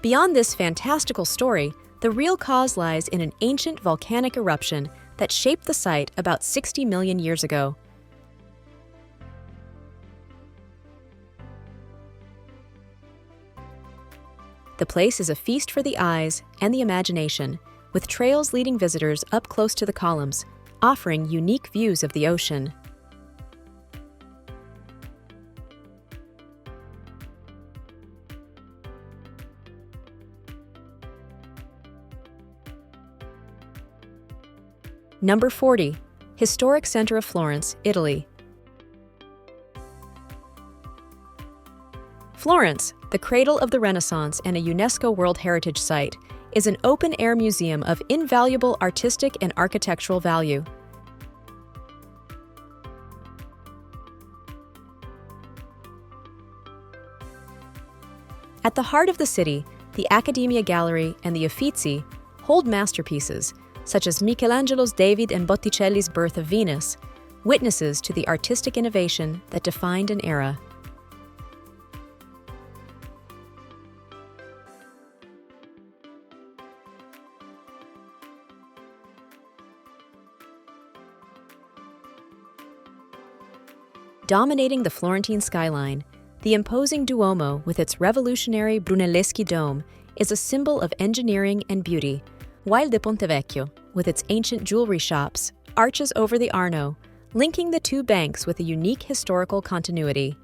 Beyond this fantastical story, the real cause lies in an ancient volcanic eruption that shaped the site about 60 million years ago. The place is a feast for the eyes and the imagination, with trails leading visitors up close to the columns, offering unique views of the ocean. Number 40. Historic Center of Florence, Italy. Florence, the cradle of the Renaissance and a UNESCO World Heritage Site, is an open-air museum of invaluable artistic and architectural value. At the heart of the city, the Accademia Gallery and the Uffizi hold masterpieces, such as Michelangelo's David and Botticelli's Birth of Venus, witnesses to the artistic innovation that defined an era. Dominating the Florentine skyline, the imposing Duomo with its revolutionary Brunelleschi dome is a symbol of engineering and beauty, while the Ponte Vecchio, with its ancient jewelry shops, arches over the Arno, linking the two banks with a unique historical continuity.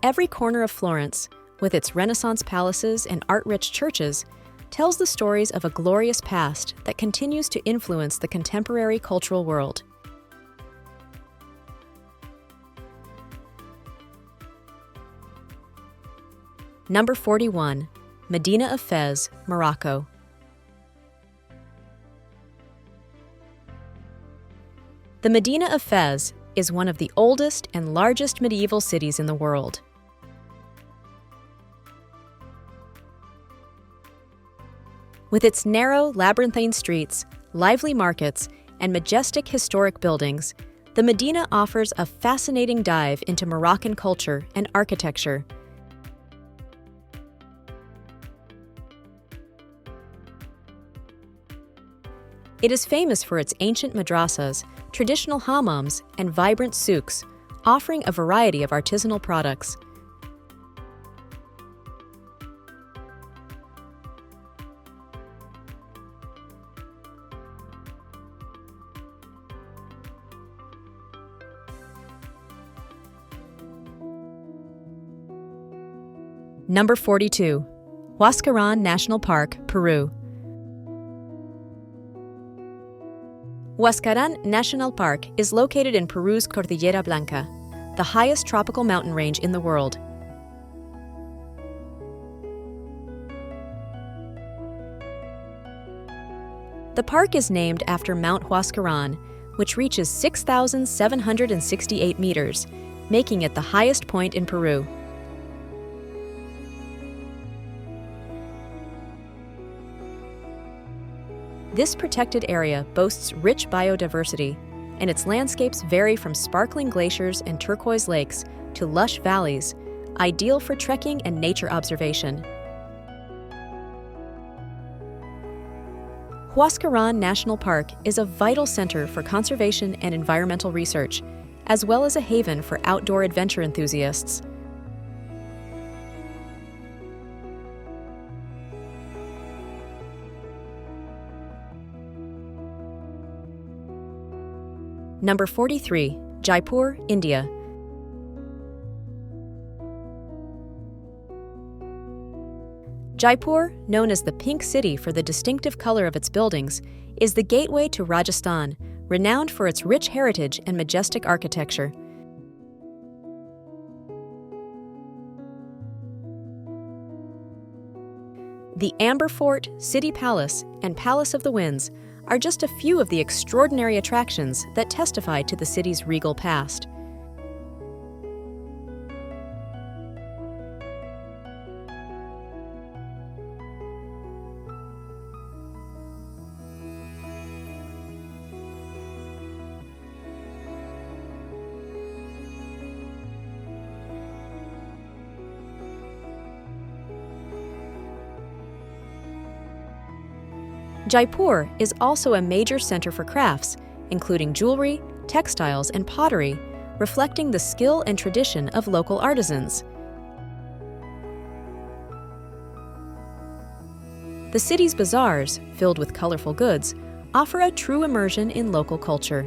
Every corner of Florence, with its Renaissance palaces and art-rich churches, tells the stories of a glorious past that continues to influence the contemporary cultural world. Number 41. Medina of Fez, Morocco. The Medina of Fez is one of the oldest and largest medieval cities in the world. With its narrow, labyrinthine streets, lively markets, and majestic historic buildings, the Medina offers a fascinating dive into Moroccan culture and architecture. It is famous for its ancient madrasas, traditional hammams, and vibrant souks, offering a variety of artisanal products. Number 42. Huascarán National Park, Peru. Huascarán National Park is located in Peru's Cordillera Blanca, the highest tropical mountain range in the world. The park is named after Mount Huascarán, which reaches 6,768 meters, making it the highest point in Peru. This protected area boasts rich biodiversity, and its landscapes vary from sparkling glaciers and turquoise lakes to lush valleys, ideal for trekking and nature observation. Huascarán National Park is a vital center for conservation and environmental research, as well as a haven for outdoor adventure enthusiasts. Number 43. Jaipur, India. Jaipur, known as the Pink City for the distinctive color of its buildings, is the gateway to Rajasthan, renowned for its rich heritage and majestic architecture. The Amber Fort, City Palace, and Palace of the Winds are just a few of the extraordinary attractions that testify to the city's regal past. Jaipur is also a major center for crafts, including jewelry, textiles, and pottery, reflecting the skill and tradition of local artisans. The city's bazaars, filled with colorful goods, offer a true immersion in local culture.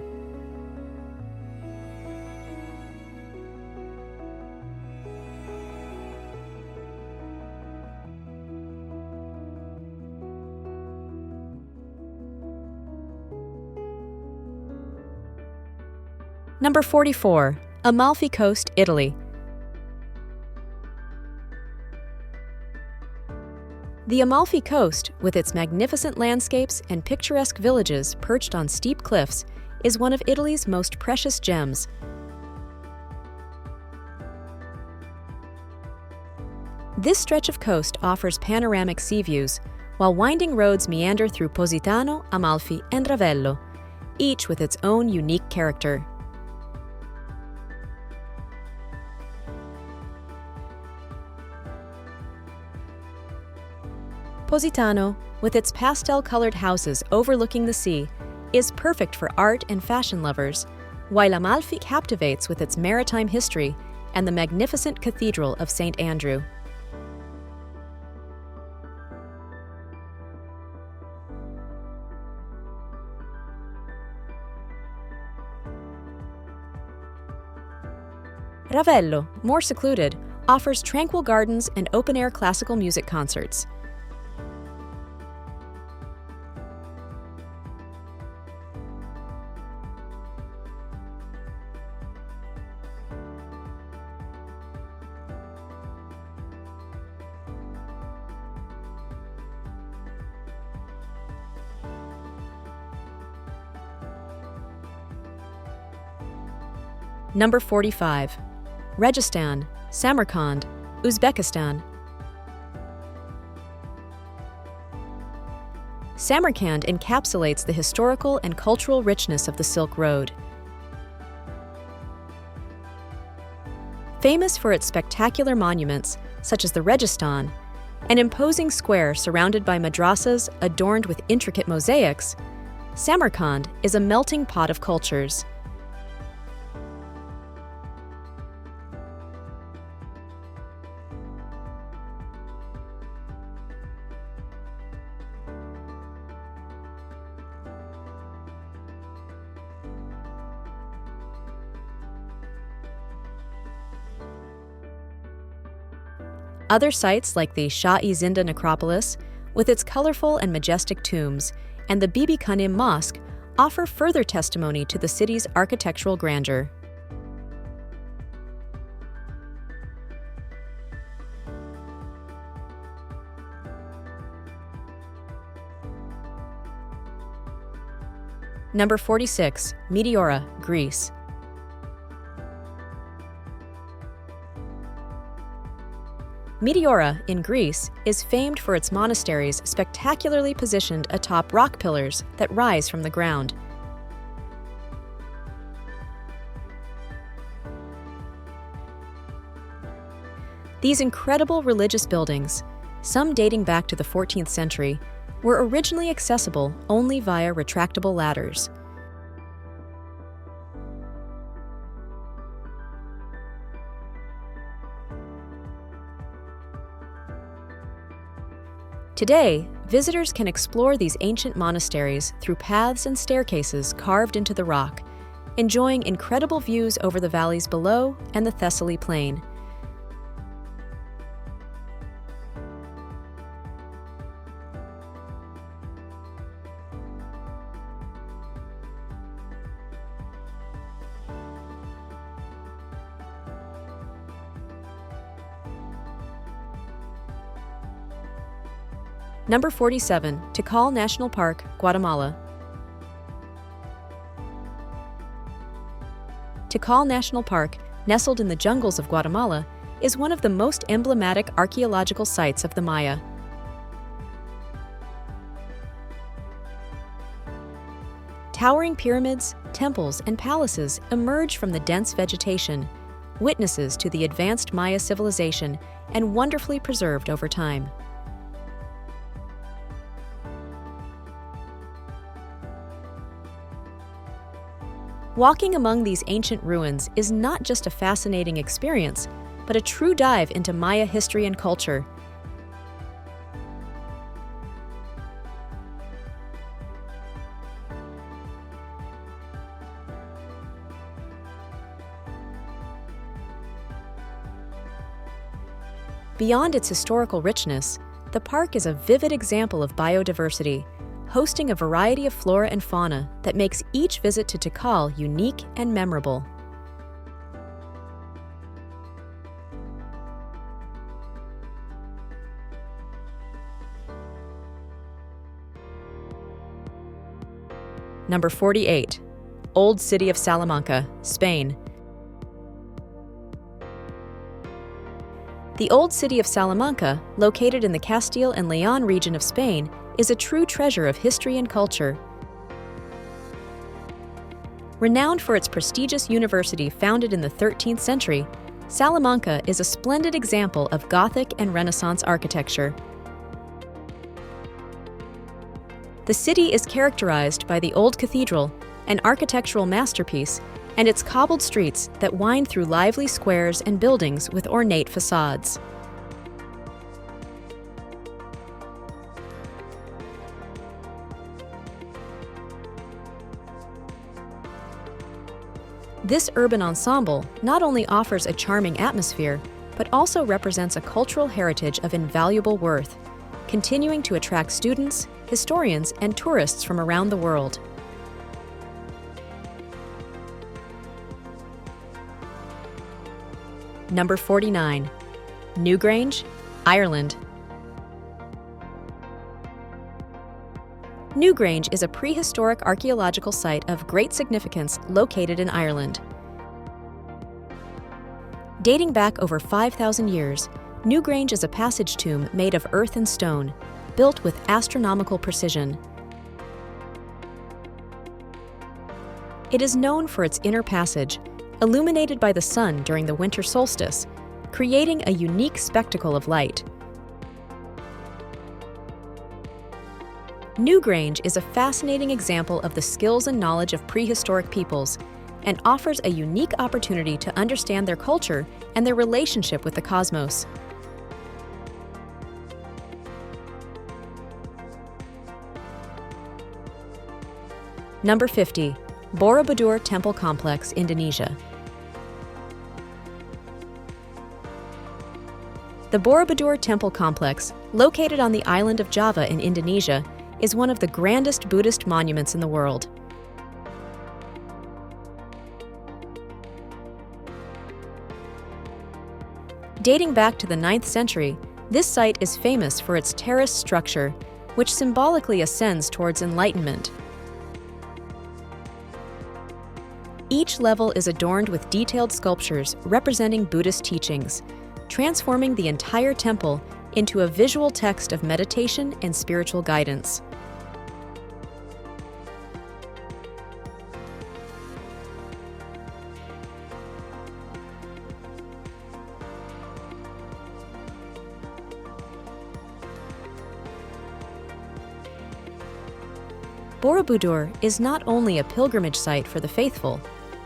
Number 44. Amalfi Coast, Italy. The Amalfi Coast, with its magnificent landscapes and picturesque villages perched on steep cliffs, is one of Italy's most precious gems. This stretch of coast offers panoramic sea views, while winding roads meander through Positano, Amalfi, and Ravello, each with its own unique character. Positano, with its pastel-colored houses overlooking the sea, is perfect for art and fashion lovers, while Amalfi captivates with its maritime history and the magnificent Cathedral of St. Andrew. Ravello, more secluded, offers tranquil gardens and open-air classical music concerts. Number 45. Rajasthan, Samarkand, Uzbekistan. Samarkand encapsulates the historical and cultural richness of the Silk Road. Famous for its spectacular monuments, such as the Registan, an imposing square surrounded by madrasas adorned with intricate mosaics, Samarkand is a melting pot of cultures. Other sites like the Shah-e-Zinda necropolis, with its colorful and majestic tombs, and the Bibi Kanim Mosque offer further testimony to the city's architectural grandeur. Number 46. Meteora, Greece. Meteora, in Greece, is famed for its monasteries spectacularly positioned atop rock pillars that rise from the ground. These incredible religious buildings, some dating back to the 14th century, were originally accessible only via retractable ladders. Today, visitors can explore these ancient monasteries through paths and staircases carved into the rock, enjoying incredible views over the valleys below and the Thessaly Plain. Number 47. Tikal National Park, Guatemala. Tikal National Park, nestled in the jungles of Guatemala, is one of the most emblematic archaeological sites of the Maya. Towering pyramids, temples, and palaces emerge from the dense vegetation, witnesses to the advanced Maya civilization and wonderfully preserved over time. Walking among these ancient ruins is not just a fascinating experience, but a true dive into Maya history and culture. Beyond its historical richness, the park is a vivid example of biodiversity, hosting a variety of flora and fauna that makes each visit to Tikal unique and memorable. Number 48. Old City of Salamanca, Spain. The Old City of Salamanca, located in the Castile and Leon region of Spain, is a true treasure of history and culture. Renowned for its prestigious university founded in the 13th century, Salamanca is a splendid example of Gothic and Renaissance architecture. The city is characterized by the Old Cathedral, an architectural masterpiece, and its cobbled streets that wind through lively squares and buildings with ornate facades. This urban ensemble not only offers a charming atmosphere, but also represents a cultural heritage of invaluable worth, continuing to attract students, historians, and tourists from around the world. Number 49. Newgrange, Ireland. Newgrange is a prehistoric archaeological site of great significance located in Ireland. Dating back over 5,000 years, Newgrange is a passage tomb made of earth and stone, built with astronomical precision. It is known for its inner passage, illuminated by the sun during the winter solstice, creating a unique spectacle of light. Newgrange is a fascinating example of the skills and knowledge of prehistoric peoples and offers a unique opportunity to understand their culture and their relationship with the cosmos. Number 50. Borobudur Temple Complex, Indonesia. The Borobudur Temple Complex, located on the island of Java in Indonesia, is one of the grandest Buddhist monuments in the world. Dating back to the 9th century, this site is famous for its terraced structure, which symbolically ascends towards enlightenment. Each level is adorned with detailed sculptures representing Buddhist teachings, transforming the entire temple into a visual text of meditation and spiritual guidance. Borobudur is not only a pilgrimage site for the faithful,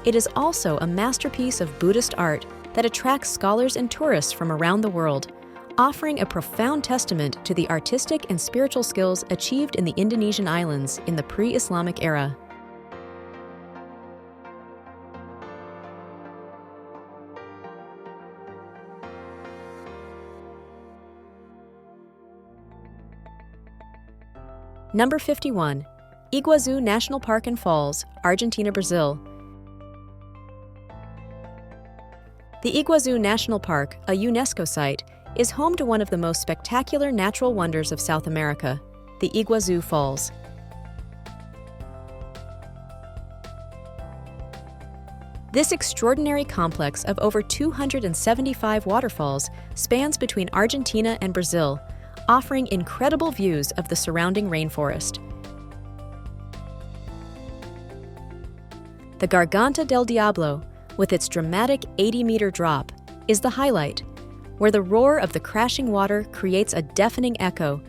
it is also a masterpiece of Buddhist art that attracts scholars and tourists from around the world, offering a profound testament to the artistic and spiritual skills achieved in the Indonesian islands in the pre-Islamic era. Number 51. Iguazu National Park and Falls, Argentina, Brazil. The Iguazu National Park, a UNESCO site, is home to one of the most spectacular natural wonders of South America, the Iguazu Falls. This extraordinary complex of over 275 waterfalls spans between Argentina and Brazil, offering incredible views of the surrounding rainforest. The Garganta del Diablo, with its dramatic 80-meter drop, is the highlight, where the roar of the crashing water creates a deafening echo,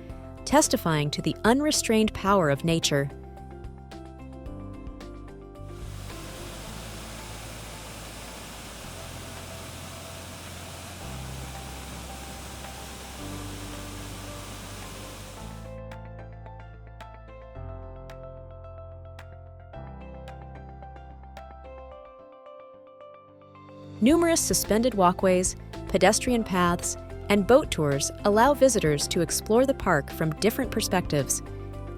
testifying to the unrestrained power of nature. Numerous suspended walkways, pedestrian paths, and boat tours allow visitors to explore the park from different perspectives,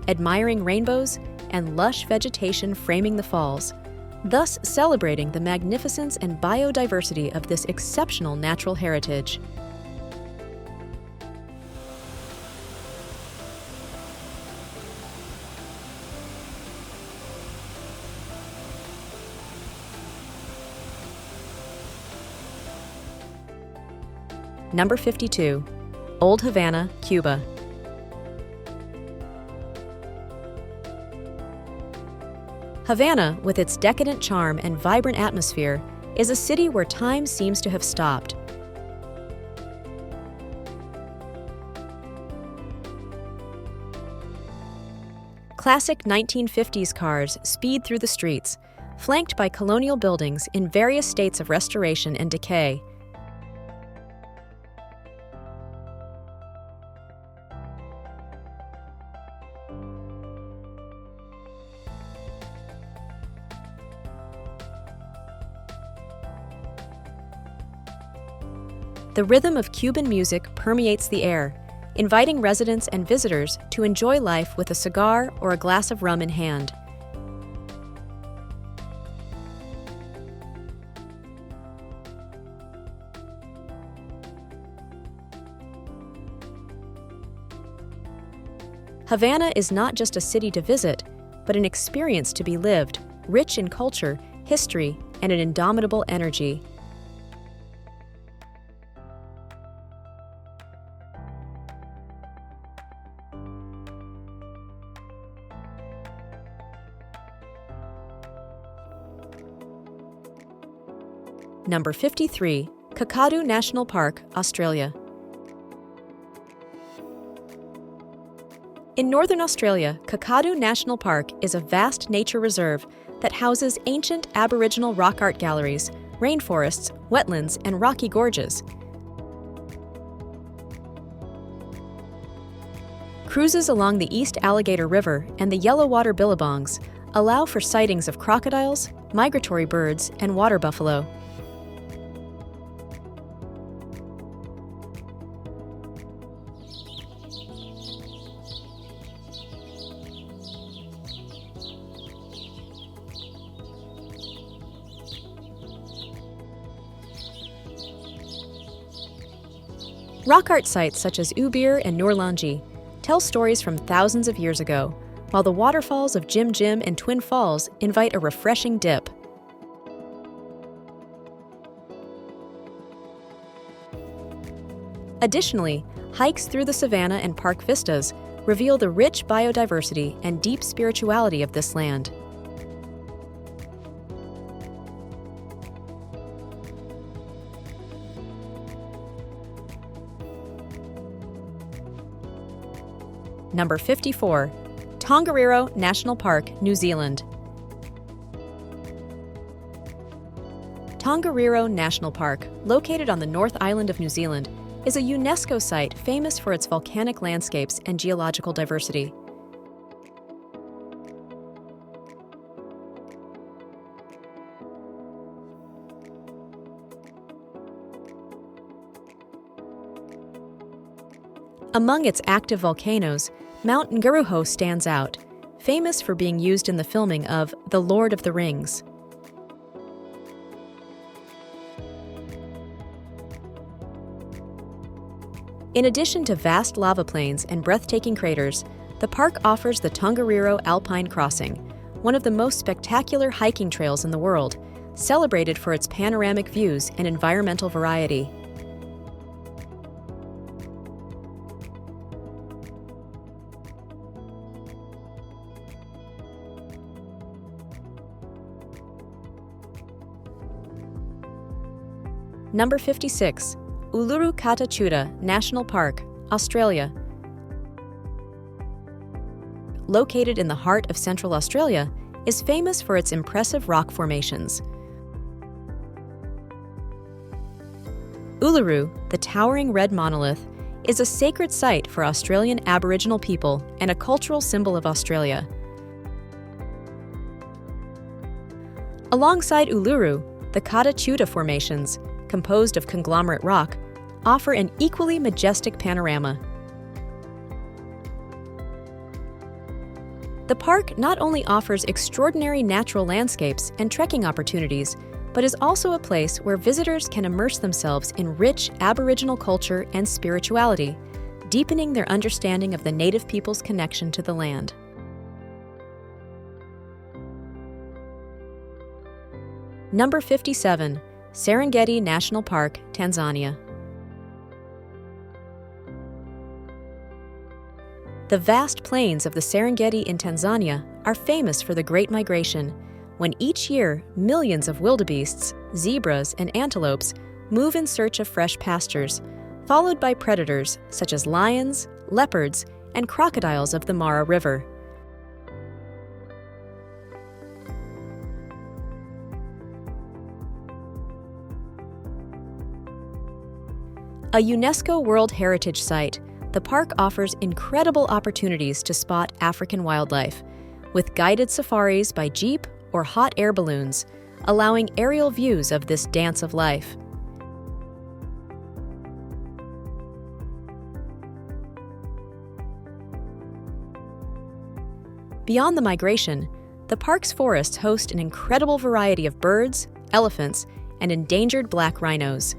admiring rainbows and lush vegetation framing the falls, thus celebrating the magnificence and biodiversity of this exceptional natural heritage. Number 52. Old Havana, Cuba. Havana, with its decadent charm and vibrant atmosphere, is a city where time seems to have stopped. Classic 1950s cars speed through the streets, flanked by colonial buildings in various states of restoration and decay. The rhythm of Cuban music permeates the air, inviting residents and visitors to enjoy life with a cigar or a glass of rum in hand. Havana is not just a city to visit, but an experience to be lived, rich in culture, history, and an indomitable energy. Number 53, Kakadu National Park, Australia. In northern Australia, Kakadu National Park is a vast nature reserve that houses ancient Aboriginal rock art galleries, rainforests, wetlands, and rocky gorges. Cruises along the East Alligator River and the Yellowwater billabongs allow for sightings of crocodiles, migratory birds, and water buffalo. Rock art sites such as Ubir and Noorlangi tell stories from thousands of years ago, while the waterfalls of Jim Jim and Twin Falls invite a refreshing dip. Additionally, hikes through the savanna and park vistas reveal the rich biodiversity and deep spirituality of this land. Number 54, Tongariro National Park, New Zealand. Tongariro National Park, located on the North Island of New Zealand, is a UNESCO site famous for its volcanic landscapes and geological diversity. Among its active volcanoes, Mount Nguruho stands out, famous for being used in the filming of The Lord of the Rings. In addition to vast lava plains and breathtaking craters, the park offers the Tongariro Alpine Crossing, one of the most spectacular hiking trails in the world, celebrated for its panoramic views and environmental variety. Number 56, Uluru-Kata National Park, Australia. Located in the heart of Central Australia, is famous for its impressive rock formations. Uluru, the towering red monolith, is a sacred site for Australian Aboriginal people and a cultural symbol of Australia. Alongside Uluru, the Kata formations, composed of conglomerate rock, offer an equally majestic panorama. The park not only offers extraordinary natural landscapes and trekking opportunities, but is also a place where visitors can immerse themselves in rich Aboriginal culture and spirituality, deepening their understanding of the native people's connection to the land. Number 57, Serengeti National Park, Tanzania. The vast plains of the Serengeti in Tanzania are famous for the Great Migration, when each year millions of wildebeests, zebras, and antelopes move in search of fresh pastures, followed by predators such as lions, leopards, and crocodiles of the Mara River. A UNESCO World Heritage Site, the park offers incredible opportunities to spot African wildlife, with guided safaris by jeep or hot air balloons, allowing aerial views of this dance of life. Beyond the migration, the park's forests host an incredible variety of birds, elephants, and endangered black rhinos.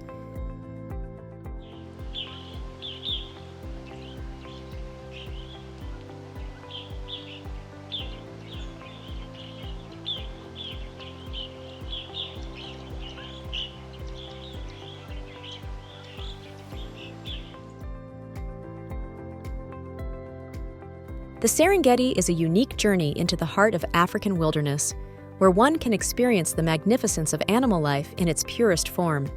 The Serengeti is a unique journey into the heart of African wilderness, where one can experience the magnificence of animal life in its purest form.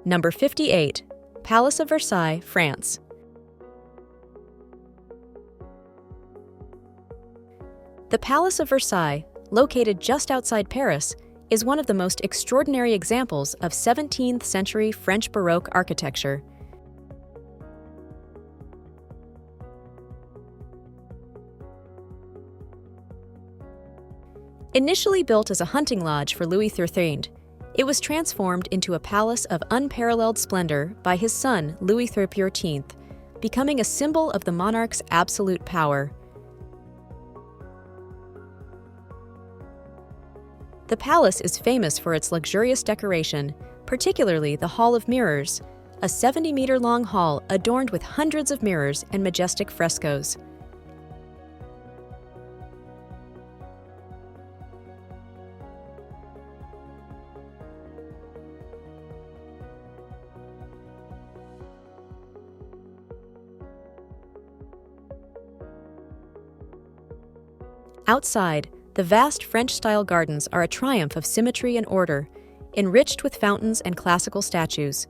Number 58. Palace of Versailles, France. The Palace of Versailles, located just outside Paris, is one of the most extraordinary examples of 17th century French Baroque architecture. Initially built as a hunting lodge for Louis XIII, it was transformed into a palace of unparalleled splendor by his son Louis XIII, becoming a symbol of the monarch's absolute power. The palace is famous for its luxurious decoration, particularly the Hall of Mirrors, a 70-meter-long hall adorned with hundreds of mirrors and majestic frescoes. Outside, the vast French-style gardens are a triumph of symmetry and order, enriched with fountains and classical statues.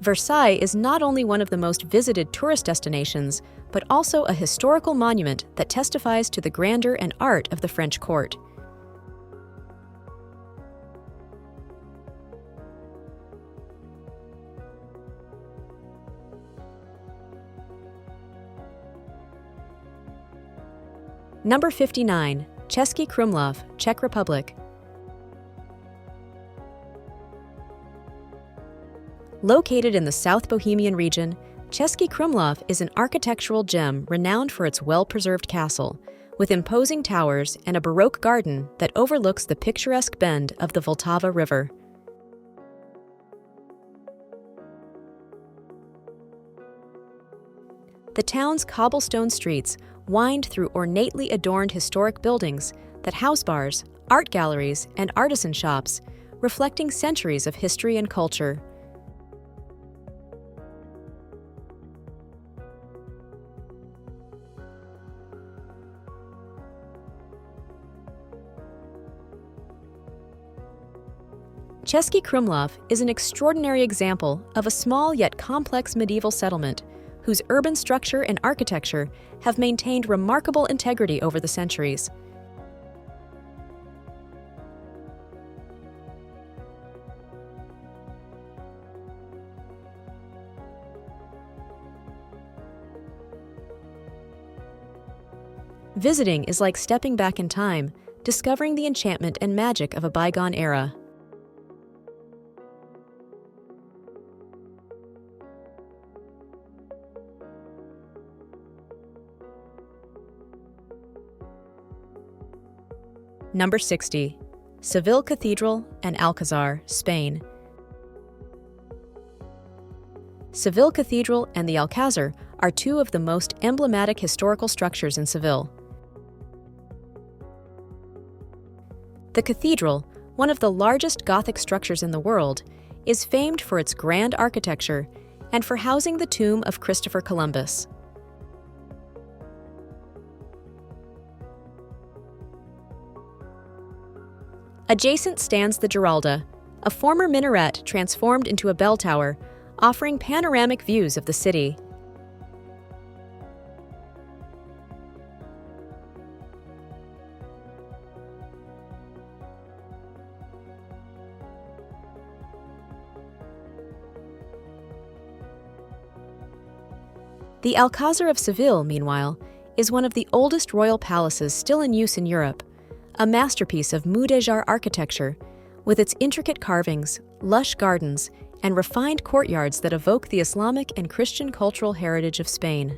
Versailles is not only one of the most visited tourist destinations, but also a historical monument that testifies to the grandeur and art of the French court. Number 59. Český Krumlov, Czech Republic. Located in the South Bohemian region, Český Krumlov is an architectural gem renowned for its well-preserved castle, with imposing towers and a Baroque garden that overlooks the picturesque bend of the Vltava River. The town's cobblestone streets wind through ornately adorned historic buildings that house bars, art galleries, and artisan shops, reflecting centuries of history and culture. Český Krumlov is an extraordinary example of a small yet complex medieval settlement whose urban structure and architecture have maintained remarkable integrity over the centuries. Visiting is like stepping back in time, discovering the enchantment and magic of a bygone era. Number 60. Seville Cathedral and Alcázar, Spain. Seville Cathedral and the Alcázar are two of the most emblematic historical structures in Seville. The cathedral, one of the largest Gothic structures in the world, is famed for its grand architecture and for housing the tomb of Christopher Columbus. Adjacent stands the Giralda, a former minaret transformed into a bell tower, offering panoramic views of the city. The Alcázar of Seville, meanwhile, is one of the oldest royal palaces still in use in Europe, a masterpiece of Mudéjar architecture, with its intricate carvings, lush gardens, and refined courtyards that evoke the Islamic and Christian cultural heritage of Spain.